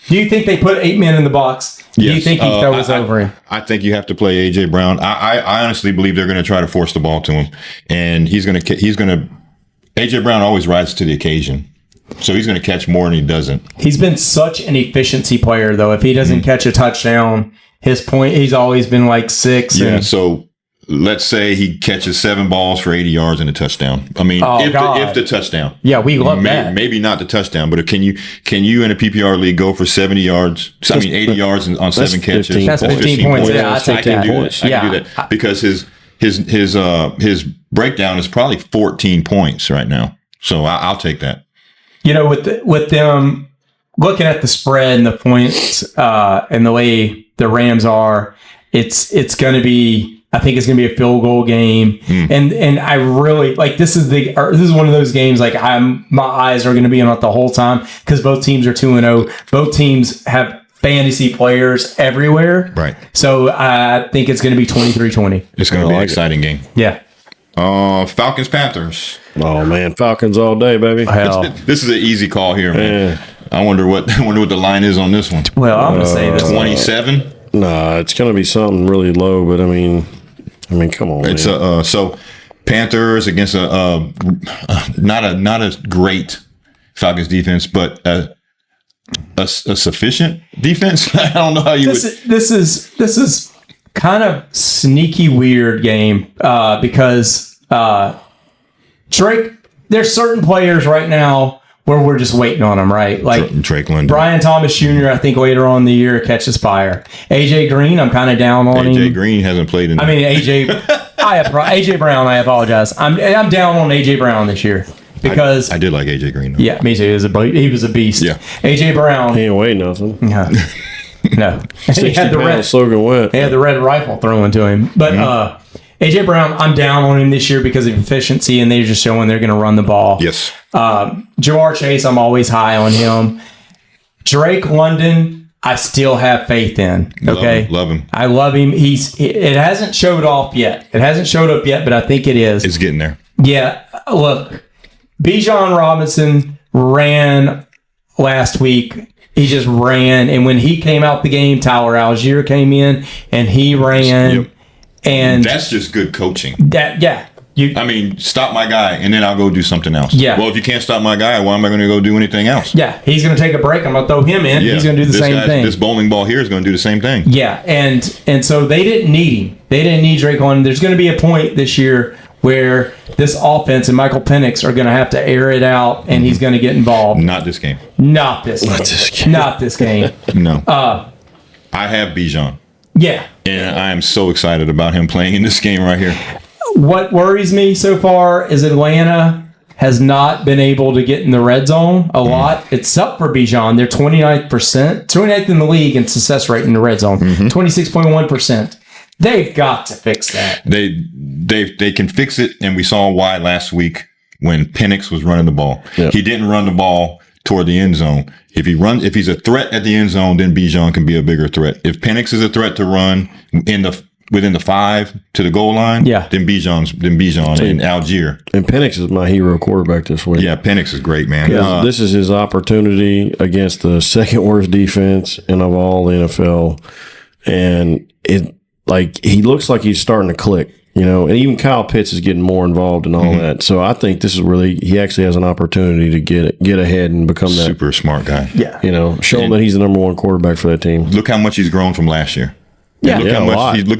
Do you think they put 8 men in the box? Do you think he throws over him? I think you have to play AJ Brown. I honestly believe they're going to try to force the ball to him, and he's going to. AJ Brown always rises to the occasion, so he's going to catch more than he doesn't. He's been such an efficiency player, though. If he doesn't catch a touchdown, he's always been like 6. Yeah. So let's say he catches 7 balls for 80 yards and a touchdown. I mean, if the touchdown. Yeah, we love that. Maybe not the touchdown, but can you in a PPR league go for 70 yards? 80 yards on 7 catches. 15 That's 15 points. Yeah, I take that. I can do that because his breakdown is probably 14 points right now. So I'll take that. You know, with them looking at the spread and the points and the way the Rams are, it's going to be. I think it's going to be a field goal game, and I really like this is one of those games like my eyes are going to be on it the whole time because both teams are 2-0. Both teams have fantasy players everywhere, right? So I think it's going to be 23-20. It's going to be an exciting game. Yeah. Falcons Panthers. Oh man, Falcons all day, baby. This is an easy call here, man. Yeah. I wonder what the line is on this one. Well, I'm going to say this 27. Nah, it's going to be something really low, but I mean, come on. It's man. So Panthers against not a great Falcons defense, but a sufficient defense. I don't know how you would. This is kind of sneaky weird game because Drake. There's certain players right now where we're just waiting on them, right? Like Drake London. Brian Thomas Jr., I think later on in the year catches fire. AJ Green, I'm kind of down on him. AJ Green hasn't played in. AJ Brown, I apologize. I'm down on AJ Brown this year because I did like AJ Green though. Yeah, me too. He was a beast. Yeah. AJ Brown. He ain't weigh nothing. No. He had the red soaking wet. He had the red rifle thrown to him. But AJ Brown, I'm down on him this year because of efficiency, and they're just showing they're going to run the ball. Yes. Jamar Chase, I'm always high on him. Drake London, I still have faith in. Okay, love him. I love him. It hasn't showed off yet. It hasn't showed up yet, but I think it is. It's getting there. Yeah. Look, Bijan Robinson ran last week. He just ran, and when he came out the game, Tyler Algier came in, and he ran. Yep. And that's just good coaching. Stop my guy, and then I'll go do something else. Yeah. Well, if you can't stop my guy, why am I going to go do anything else? Yeah. He's going to take a break. I'm going to throw him in. Yeah. He's going to do the same thing. This bowling ball here is going to do the same thing. Yeah. And so they didn't need him. They didn't need Drake London. There's going to be a point this year where this offense and Michael Penix are going to have to air it out, and he's going to get involved. Not this game. Not this game. No. I have Bijan. Yeah. And I am so excited about him playing in this game right here. What worries me so far is Atlanta has not been able to get in the red zone a lot. It's up for Bijan. They're 29th in the league in success rate in the red zone, 26.1%. They've got to fix that. They can fix it, and we saw why last week when Penix was running the ball. Yep. He didn't run the ball toward the end zone. If he's a threat at the end zone, then Bijan can be a bigger threat. If Penix is a threat to run within the 5 to the goal line, then Bijan and Algier. And Penix is my hero quarterback this week. Yeah, Penix is great, man. This is his opportunity against the second worst defense of all the NFL, and he looks like he's starting to click. And even Kyle Pitts is getting more involved in all that. So I think this is he actually has an opportunity to get ahead and become that super smart guy. Yeah. Show him that he's the number one quarterback for that team. Look how much he's grown from last year. Yeah. Look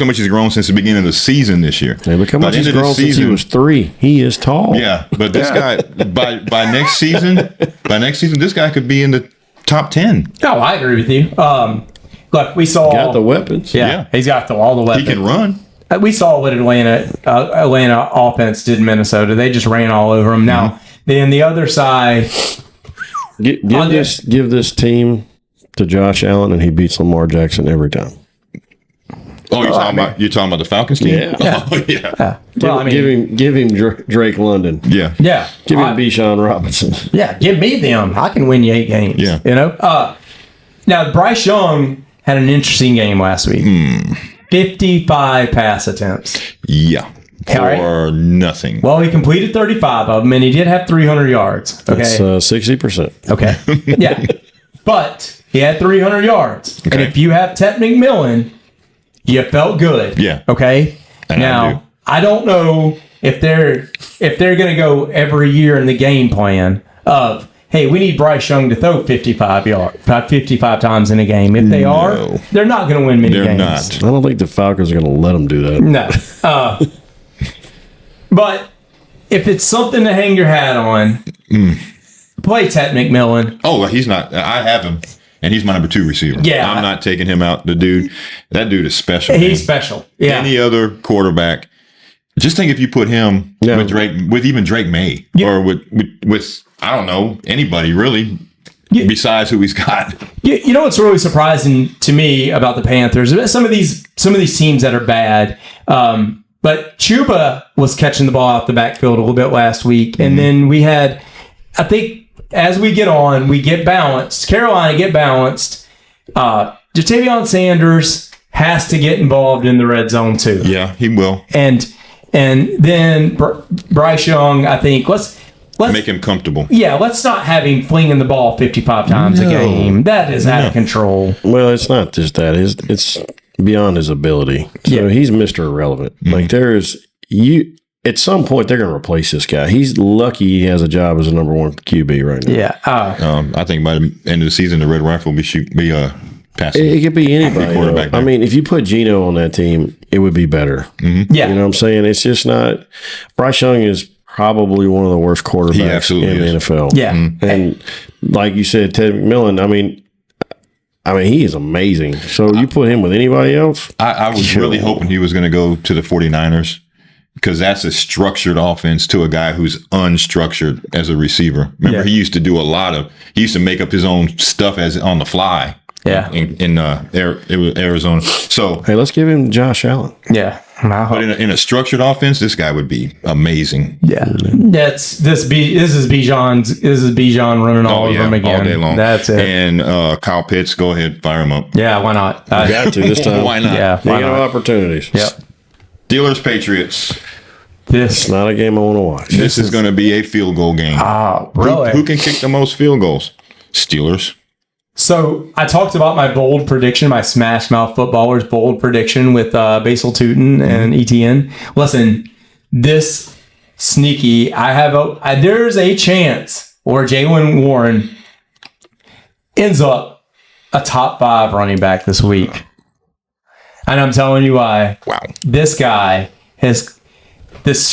how much he's grown since the beginning of the season this year. Yeah, look how much he's grown since he was 3. He is tall. Yeah. But this guy, by next season, this guy could be in the top 10. Oh, I agree with you. Look, we saw got the weapons. Yeah. He's got all the weapons. He can run. We saw what Atlanta offense did in Minnesota. They just ran all over them. Now, then the other side, give this team to Josh Allen, and he beats Lamar Jackson every time. Oh, you're talking about the Falcons team? Yeah. Oh, yeah. Give him Drake London. Yeah. Yeah. Give him Bijan Robinson. Yeah. Give me them. I can win you 8 games. Yeah. Now Bryce Young had an interesting game last week. 55 pass attempts. Yeah. For nothing. Well, he completed 35 of them, and he did have 300 yards. Okay. That's 60%. Okay. Yeah. But he had 300 yards. Okay. And if you have Ted McMillan, you felt good. Yeah. Okay. And now, I don't know if they're going to go every year in the game plan of, hey, we need Bryce Young to throw 55 times in a game. If they are, they're not going to win many games. They're not. I don't think the Falcons are going to let them do that. No. But if it's something to hang your hat on, play Ted McMillan. Oh, he's not. I have him, and he's my number 2 receiver. Yeah. I'm not taking him out. That dude is special. He's man. special. Yeah. Any other quarterback, just think if you put him with Drake, with even Drake May, or with I don't know, anybody really, besides who he's got. You know what's really surprising to me about the Panthers? Some of these teams that are bad. But Chuba was catching the ball out the backfield a little bit last week. And then we had, I think, as we get on, we get balanced. Carolina get balanced. Jatavion Sanders has to get involved in the red zone too. Yeah, he will. And then Bryce Young, I think, let's make him comfortable. Yeah, let's not have him flinging the ball 55 times a game. That is out of control. Well, it's not just that. It's beyond his ability. So he's Mr. Irrelevant. Like at some point they're going to replace this guy. He's lucky he has a job as a number 1 QB right now. Yeah. I think by the end of the season, the Red Rifle will be passing. It could be anybody. Quarterback I mean, if you put Geno on that team, it would be better. Yeah. You know what I'm saying? It's just not. Bryce Young is probably one of the worst quarterbacks in the NFL. Yeah. And like you said, Ted McMillan, I mean, he is amazing. So you put him with anybody else? I was really hoping he was going to go to the 49ers because that's a structured offense to a guy who's unstructured as a receiver. Remember, he used to do he used to make up his own stuff as on the fly. Yeah. In Arizona. So hey, let's give him Josh Allen. Yeah. But in a structured offense, this guy would be amazing. Yeah. This is Bijan running all over him again. All day long. That's it. And Kyle Pitts, go ahead, fire him up. Yeah, why not? Got to this time. Why not? Yeah, Why not? Opportunities. Yep. Steelers, Patriots. It's not a game I want to watch. This is going to be a field goal game. Oh, really? Who can kick the most field goals? Steelers. So I talked about my bold prediction, my Smash Mouth Footballers bold prediction with Basil Tootin and ETN. Listen, this sneaky, there's a chance where Jalen Warren ends up a top 5 running back this week. And I'm telling you why. Wow. This guy has he's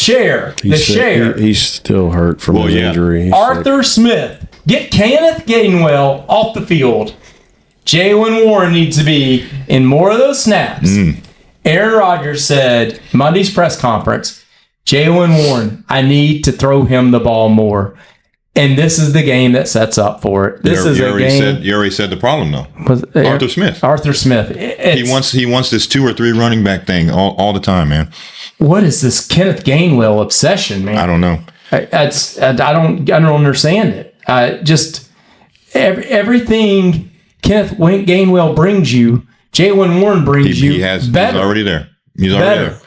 still hurt from his injury. Arthur Smith. Get Kenneth Gainwell off the field. Jalen Warren needs to be in more of those snaps. Aaron Rodgers said Monday's press conference, Jalen Warren, I need to throw him the ball more. And this is the game that sets up for it. You already said the problem though. Arthur Smith. Arthur Smith. He wants this 2 or 3 running back thing all the time, man. What is this Kenneth Gainwell obsession, man? I don't know. I don't understand it. Just everything Kenneth Gainwell brings you, Jalen Warren brings you. He's already there. He's already there.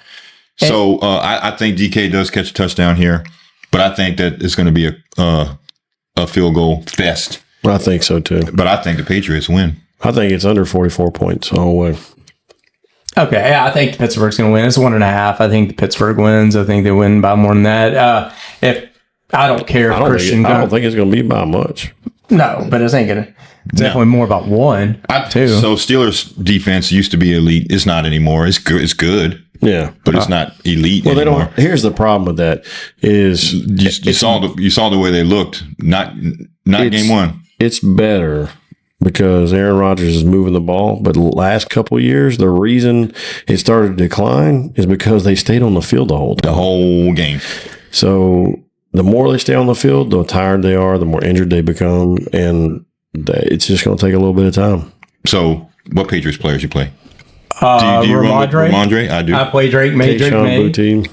So I think DK does catch a touchdown here, but I think that it's going to be a field goal fest. I think so too. But I think the Patriots win. I think it's under 44 points the whole way. Okay, yeah, I think Pittsburgh's going to win. It's 1.5. I think Pittsburgh wins. I think they win by more than that. I don't care if Christian. I don't think it's going to be by much. No, but it's ain't going to. Definitely more about 1, 2. So Steelers defense used to be elite. It's not anymore. It's good. It's good. Yeah, but it's not elite anymore. They don't. Here's the problem with that: is you saw the way they looked. Not game 1. It's better because Aaron Rodgers is moving the ball. But the last couple of years, the reason it started to decline is because they stayed on the field the whole game. So the more they stay on the field, the tired they are, the more injured they become, and it's just going to take a little bit of time. So, what Patriots players you play? Do you run Ramondre? I do. I play Drake May. Boutte.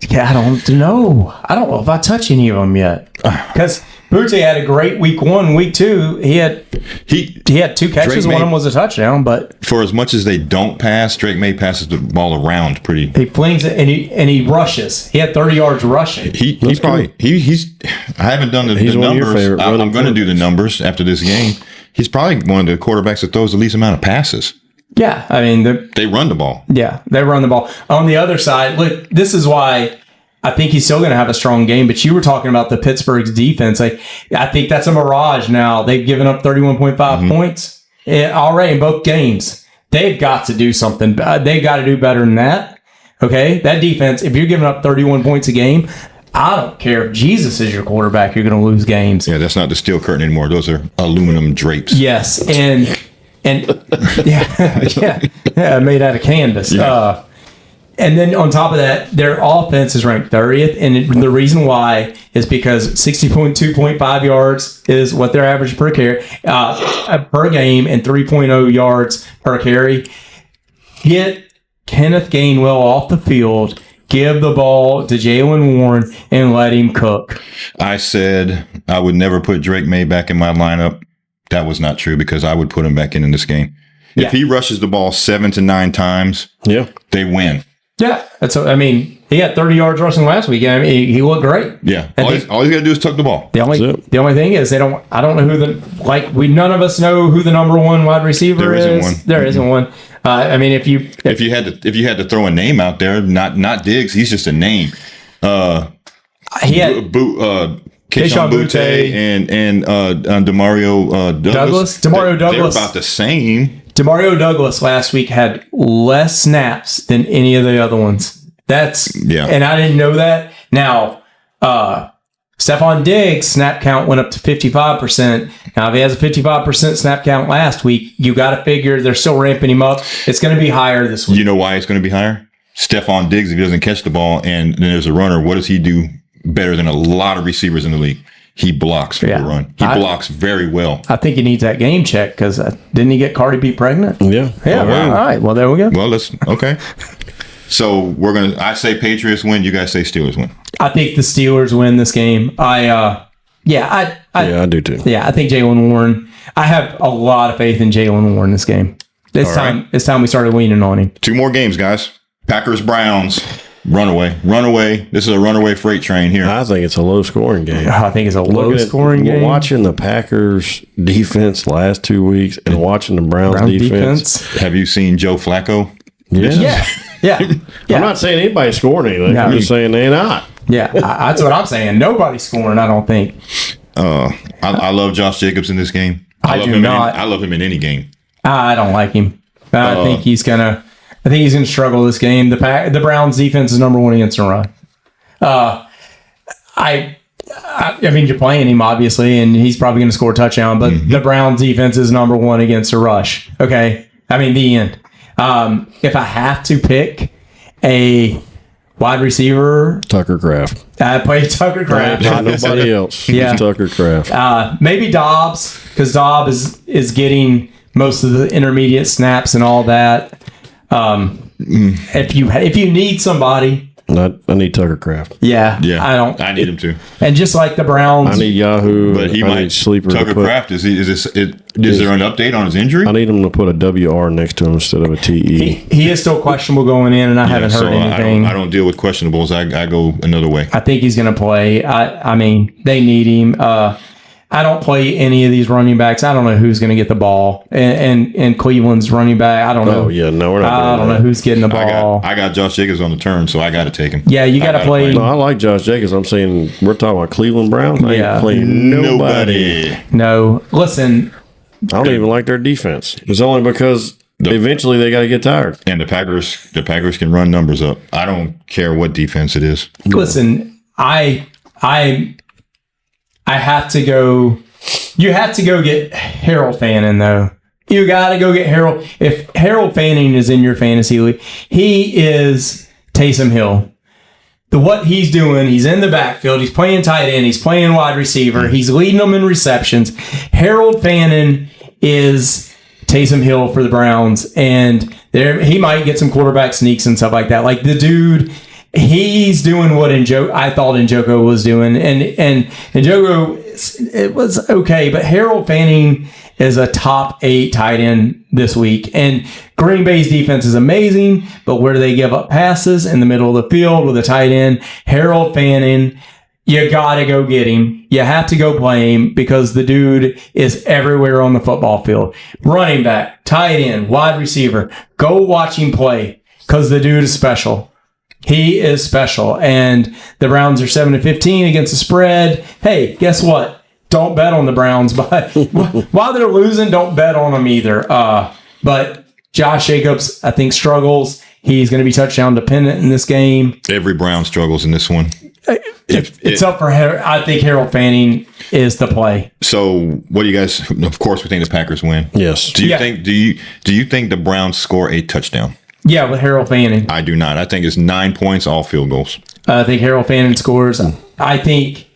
Yeah, I don't know. I don't know if I touch any of them yet. Because Butte had a great week 1. Week 2, he had 2 catches. One of them was a touchdown. But for as much as they don't pass, Drake May passes the ball around pretty. He flings it and he rushes. He had 30 yards rushing. He's probably he's. I haven't done the numbers. I'm going to do the numbers after this game. He's probably one of the quarterbacks that throws the least amount of passes. Yeah, I mean they run the ball. Yeah, they run the ball. On the other side, look, this is why I think he's still going to have a strong game. But you were talking about the Pittsburgh's defense. Like, I think that's a mirage now. They've given up 31.5 points already in both games. They've got to do something. They've got to do better than that. Okay, that defense. If you're giving up 31 points a game, I don't care if Jesus is your quarterback, you're going to lose games. Yeah, that's not the steel curtain anymore. Those are aluminum drapes. Yes, and yeah, made out of canvas. Yeah. And then on top of that, their offense is ranked 30th, and the reason why is because 60.2.5 yards is what their average per carry per game, and 3.0 yards per carry. Get Kenneth Gainwell off the field. Give the ball to Jalen Warren and let him cook. I said I would never put Drake May back in my lineup. That was not true because I would put him back in this game. If he rushes the ball 7 to 9 times, they win. Yeah, he had 30 yards rushing last week. I mean, he looked great. Yeah, all he's got to do is tuck the ball. The only thing is I don't know who none of us know who the number 1 wide receiver is. There isn't one. I mean, if you had to throw a name out there, not Diggs, he's just a name. He had Rayshon Tootin and Demario Douglas. Demario Douglas. They're about the same. Demario Douglas last week had less snaps than any of the other ones. And I didn't know that. Now, Stephon Diggs' snap count went up to 55%. Now, if he has a 55% snap count last week, you got to figure they're still ramping him up. It's going to be higher this week. You know why it's going to be higher? Stephon Diggs, if he doesn't catch the ball and then there's a runner, what does he do better than a lot of receivers in the league? He blocks for the run. He blocks very well. I think he needs that game check because didn't he get Cardi B pregnant? Yeah. All right. Well, there we go. Well, okay. So I say Patriots win. You guys say Steelers win. I think the Steelers win this game. I do too. Yeah, I think Jalen Warren. I have a lot of faith in Jalen Warren this game. It's time we started leaning on him. 2 more games, guys. Packers Browns. Runaway. This is a runaway freight train here. I think it's a low-scoring game. I think it's a low-scoring game. Watching the Packers defense last 2 weeks and watching the Browns defense. Have you seen Joe Flacco? Yeah. I'm not saying anybody's scoring anything. I'm just saying they're not. Yeah, that's what I'm saying. Nobody's scoring, I don't think. I love Josh Jacobs in this game. I love him in any game. I don't like him. I think he's gonna struggle this game. The Browns defense is number 1 against the run. I mean, you're playing him obviously, and he's probably going to score a touchdown. But the Browns defense is number 1 against the rush. Okay, I mean the end. If I have to pick a wide receiver, Tucker Kraft. I play Tucker Kraft. Not nobody else. Just Tucker Kraft. Maybe Dobbs, because Dobbs is getting most of the intermediate snaps and all that. If you need somebody, I need Tucker Kraft. Yeah. I need him too. And just like the Browns, I need Yahoo. But he might sleeper. Tucker Kraft is there an update on his injury? I need him to put a WR next to him instead of a TE. He is still questionable going in, and I haven't heard anything. I don't deal with questionables. I go another way. I think he's going to play. I mean, they need him. I don't play any of these running backs. I don't know who's going to get the ball. And Cleveland's running back, I don't know. Oh, yeah. No, we're not. I don't know who's getting the ball. I got Josh Jacobs on the turn, so I got to take him. Yeah, you got to play. No, I like Josh Jacobs. I'm saying we're talking about Cleveland Browns. I ain't playing nobody. No. Listen. I don't even like their defense. It's only because eventually they got to get tired. And the Packers can run numbers up. I don't care what defense it is. Listen, I have to go. You have to go get Harold Fanning, though. You got to go get Harold. If Harold Fanning is in your fantasy league, he is Taysom Hill. What he's doing, he's in the backfield. He's playing tight end. He's playing wide receiver. He's leading them in receptions. Harold Fanning is Taysom Hill for the Browns, and he might get some quarterback sneaks and stuff like that. Like the dude. He's doing what I thought Njoku was doing, and Njoku it was okay, but Harold Fanning is a top 8 tight end this week. And Green Bay's defense is amazing, but where do they give up passes? In the middle of the field with a tight end. Harold Fanning, you got to go get him. You have to go play him because the dude is everywhere on the football field. Running back, tight end, wide receiver. Go watch him play because the dude is special. He is special. And the Browns are 7-15 against the spread. Hey, guess what? Don't bet on the Browns. But while they're losing, don't bet on them either. But Josh Jacobs, I think, struggles. He's going to be touchdown dependent in this game. Every Brown struggles in this one. It's up for I think Harold Fanning is the play. So, what do you guys? Of course, we think the Packers win. Yes. Do you think? Do you think the Browns score a touchdown? Yeah, with Harold Fanning. I do not. I think it's 9 points, all field goals. I think Harold Fanning scores. I think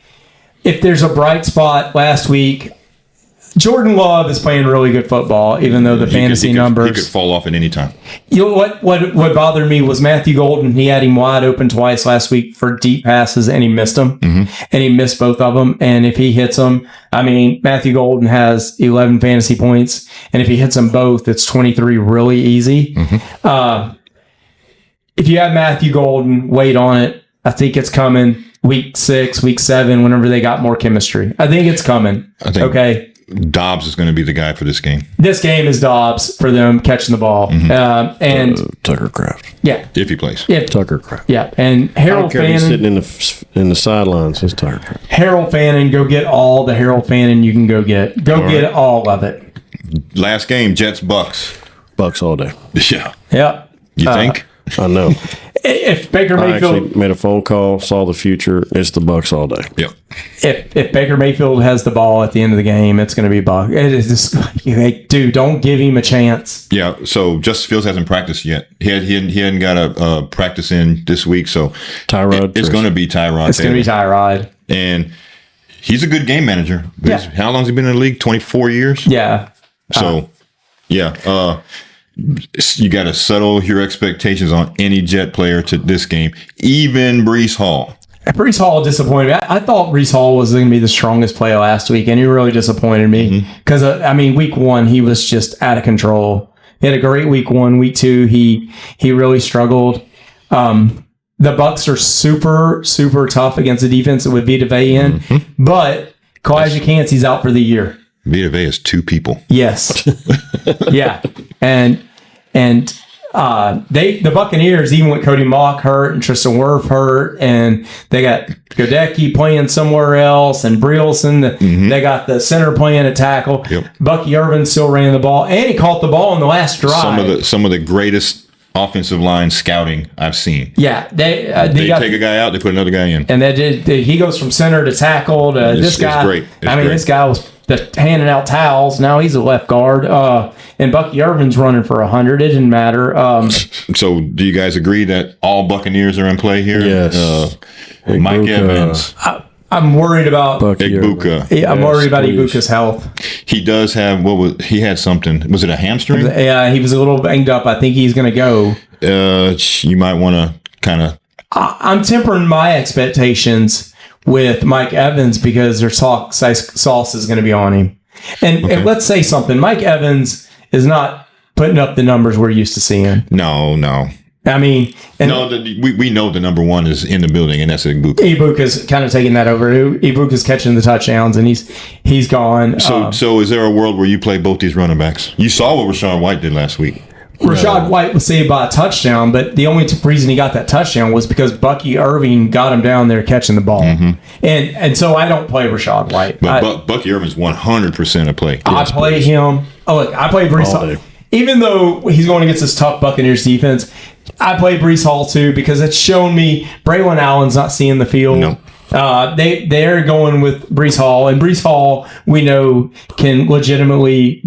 if there's a bright spot last week, Jordan Love is playing really good football, even though the fantasy numbers. He could fall off at any time. You know what bothered me was Matthew Golden. He had him wide open twice last week for deep passes, and he missed them. Mm-hmm. And he missed both of them. And if he hits them, I mean, Matthew Golden has 11 fantasy points, and if he hits them both, it's 23 really easy. Mm-hmm. If you have Matthew Golden, wait on it. I think it's coming week 6, week 7, whenever they got more chemistry. I think it's coming. Okay. Dobbs is going to be the guy for this game. This game is Dobbs for them catching the ball. Mm-hmm. And Tucker Kraft. Yeah. If he plays. Yeah. Tucker Kraft. Yeah. And Harold Fanning. He's sitting in the sidelines. It's Tucker Kraft. Harold Fanning, go get all the Harold Fanning you can go get. Get all of it. Last game, Jets, Bucks. Bucks all day. Yeah. Yep. You think? I know. If Baker Mayfield I actually made a phone call, saw the future, it's the Bucks all day. Yep. If Baker Mayfield has the ball at the end of the game, it's going to be Buck. It is just like, dude, don't give him a chance. Yeah. So Justice Fields hasn't practiced yet. He hadn't got a practice in this week. So Tyrod. It's going to be Tyrod. It's going to be Tyrod, and he's a good game manager. Yeah. How long has he been in the league? 24 years. Yeah. So, yeah. You got to settle your expectations on any Jet player to this game, even Breece Hall. Breece Hall disappointed me. I thought Breece Hall was going to be the strongest player last week, and he really disappointed me because, week 1, he was just out of control. He had a great week 1. Week 2, he really struggled. The Bucks are super, super tough against the defense with Vita Vea in, but Kalijah Kancey's out for the year. Vita Vea is 2 people. Yes. Yeah. And the Buccaneers, even with Cody Mock hurt and Tristan Wirf hurt, and they got Godecki playing somewhere else, and Brielson, they got the center playing a tackle. Yep. Bucky Irvin still ran the ball, and he caught the ball in the last drive. Some of the greatest offensive line scouting I've seen. Yeah, they take a guy out, they put another guy in, and he goes from center to tackle to this guy. It's great. This guy was handing out towels. Now he's a left guard. And Bucky Irvin's running for 100. It didn't matter. So do you guys agree that all Buccaneers are in play here? Yes. Mike Evans. I'm worried about Igbuka. I'm worried about Ibuka's health. He does have he had something. Was it a hamstring? Yeah, he was a little banged up. I think he's going to go. You might want to kind of. I'm tempering my expectations with Mike Evans because their sauce is going to be on him. And let's say something. Mike Evans is not putting up the numbers we're used to seeing. No. I mean, we know the number 1 is in the building, and that's Igbuka. Ibuka's kind of taking that over. Ibuka's catching the touchdowns, and he's gone. So is there a world where you play both these running backs? You saw what Rashad White did last week. Rashad White was saved by a touchdown, but the only reason he got that touchdown was because Bucky Irving got him down there catching the ball. And so I don't play Rashad White. But Bucky Irving's 100% a play. I play him. I play Breece Hall. Even though he's going against this tough Buccaneers defense, I play Breece Hall too because it's shown me Braylon Allen's not seeing the field. No. They're going with Breece Hall, and Breece Hall we know can legitimately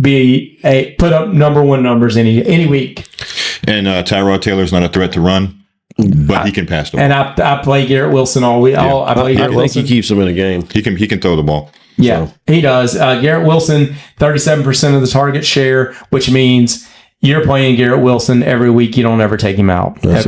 put up number 1 numbers any week. And Tyrod Taylor's not a threat to run, but he can pass the ball. And I play Garrett Wilson all week. I think he keeps him in a game. He can throw the ball. Yeah, so. He does. Garrett Wilson, 37% of the target share, which means you're playing Garrett Wilson every week. You don't ever take him out. That's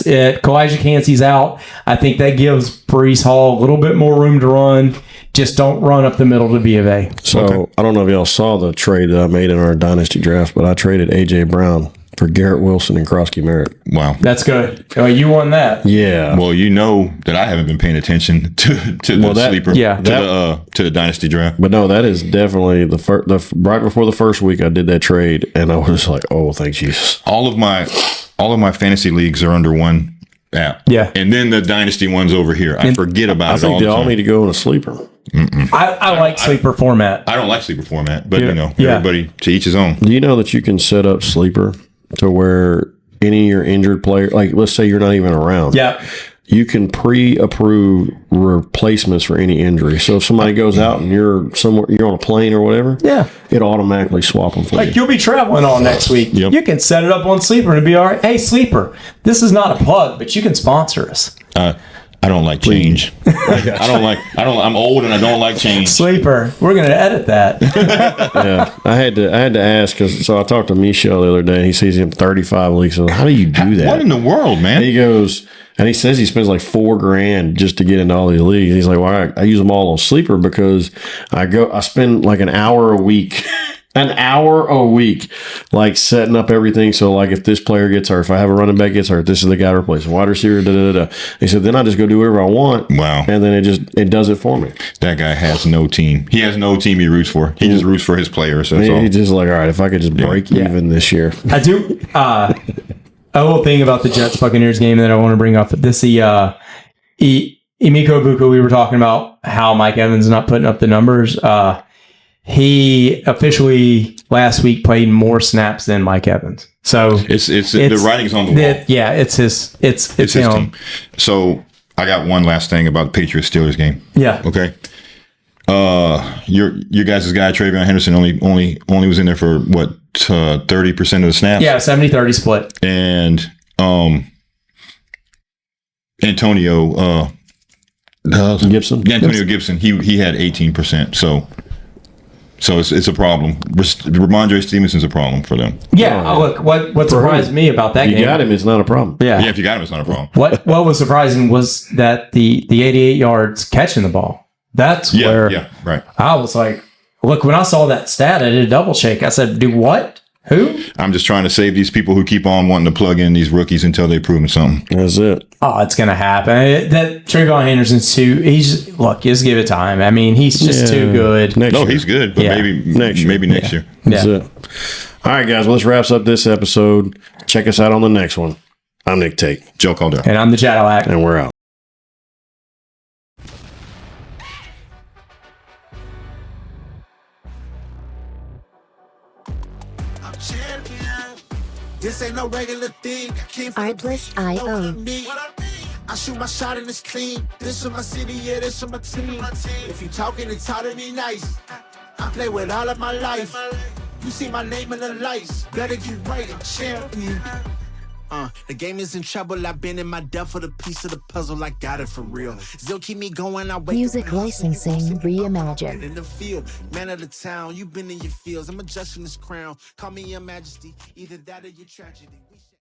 it. Kalijah Kancey's out. I think that gives Breece Hall a little bit more room to run. Just don't run up the middle to B of A. So I don't know if y'all saw the trade that I made in our dynasty draft, but I traded AJ Brown for Garrett Wilson and Krosky Merritt. Wow. That's good. Oh, you won that. Yeah. Well, you know that I haven't been paying attention to the sleeper, to the dynasty draft. But no, that is definitely the right before the first week I did that trade, and I was like, oh, thank Jesus. All of my fantasy leagues are under one app. Yeah. And then the dynasty one's over here. I forget about it all the time. I think they all need to go in a sleeper. I like sleeper format. I don't like sleeper format, but Yeah. everybody to each his own. Do you know that you can set up sleeper to where any of your injured player, like let's say you're not even around. Yeah. You can pre-approve replacements for any injury. So if somebody goes out and you're on a plane or whatever, it automatically swap them for you. Like you'll be traveling all next week. Yep. You can set it up on Sleeper and it'll be all right. Hey, Sleeper, this is not a plug, but you can sponsor us. I don't like change. I'm old and I don't like change. Sleeper, we're going to edit that. Yeah, I had to ask because I talked to Michelle the other day. And he sees him 35 leagues. So how do you do that? What in the world, man? And he goes, and he says he spends like $4,000 just to get into all these leagues. He's like, well, I use them all on sleeper because I spend like an hour a week. Like setting up everything. So like if this player gets hurt, if I have a running back gets hurt, this is the guy to replace wide receiver. He said, then I just go do whatever I want. Wow. And then it does it for me. That guy has no team. He has no team he roots for. He just roots for his players. That's all. He's just like, all right, if I could just break even this year. I do. A little thing about the Jets Buccaneers game that I want to bring up. This Emiko Buku, we were talking about how Mike Evans is not putting up the numbers. He officially last week played more snaps than Mike Evans. So it's the writing's on the wall. It's his team. So I got one last thing about the Patriots Steelers game. Yeah. Okay. Your guys' guy Travion Henderson only was in there for what 30% of the snaps. Yeah, 70-30 split. And Antonio Gibson. He had 18%. So it's a problem. Ramondre Stevenson's a problem for them. Yeah. Look, what surprised me about that game? You got him, it's not a problem. Yeah, if you got him, it's not a problem. What was surprising was that the 88 yards catching the ball. That's where right. I was like, look, when I saw that stat, I did a double shake. I said, do what? Who? I'm just trying to save these people who keep on wanting to plug in these rookies until they prove something. That's it. Oh, it's going to happen. That Travion Henderson's too. Just give it time. I mean, he's just too good. He's good, but maybe next year. That's it. All right, guys. Well, this wraps up this episode. Check us out on the next one. I'm Nic Tate. Joe Caldero. And I'm the Cadillac. And we're out. This ain't no regular thing. I came from Artlist.io. I shoot my shot and it's clean. This is my city, yeah, this is my team. If you talking, it's hard to be nice. I play with all of my life. You see my name in the lights. Better get right, I'm champion. The game is in trouble. I've been in my depth for the piece of the puzzle. I got it for real. Still keep me going. I wake Music licensing reimagined. In the field, man of the town. You've been in your fields. I'm adjusting this crown. Call me your majesty. Either that or your tragedy.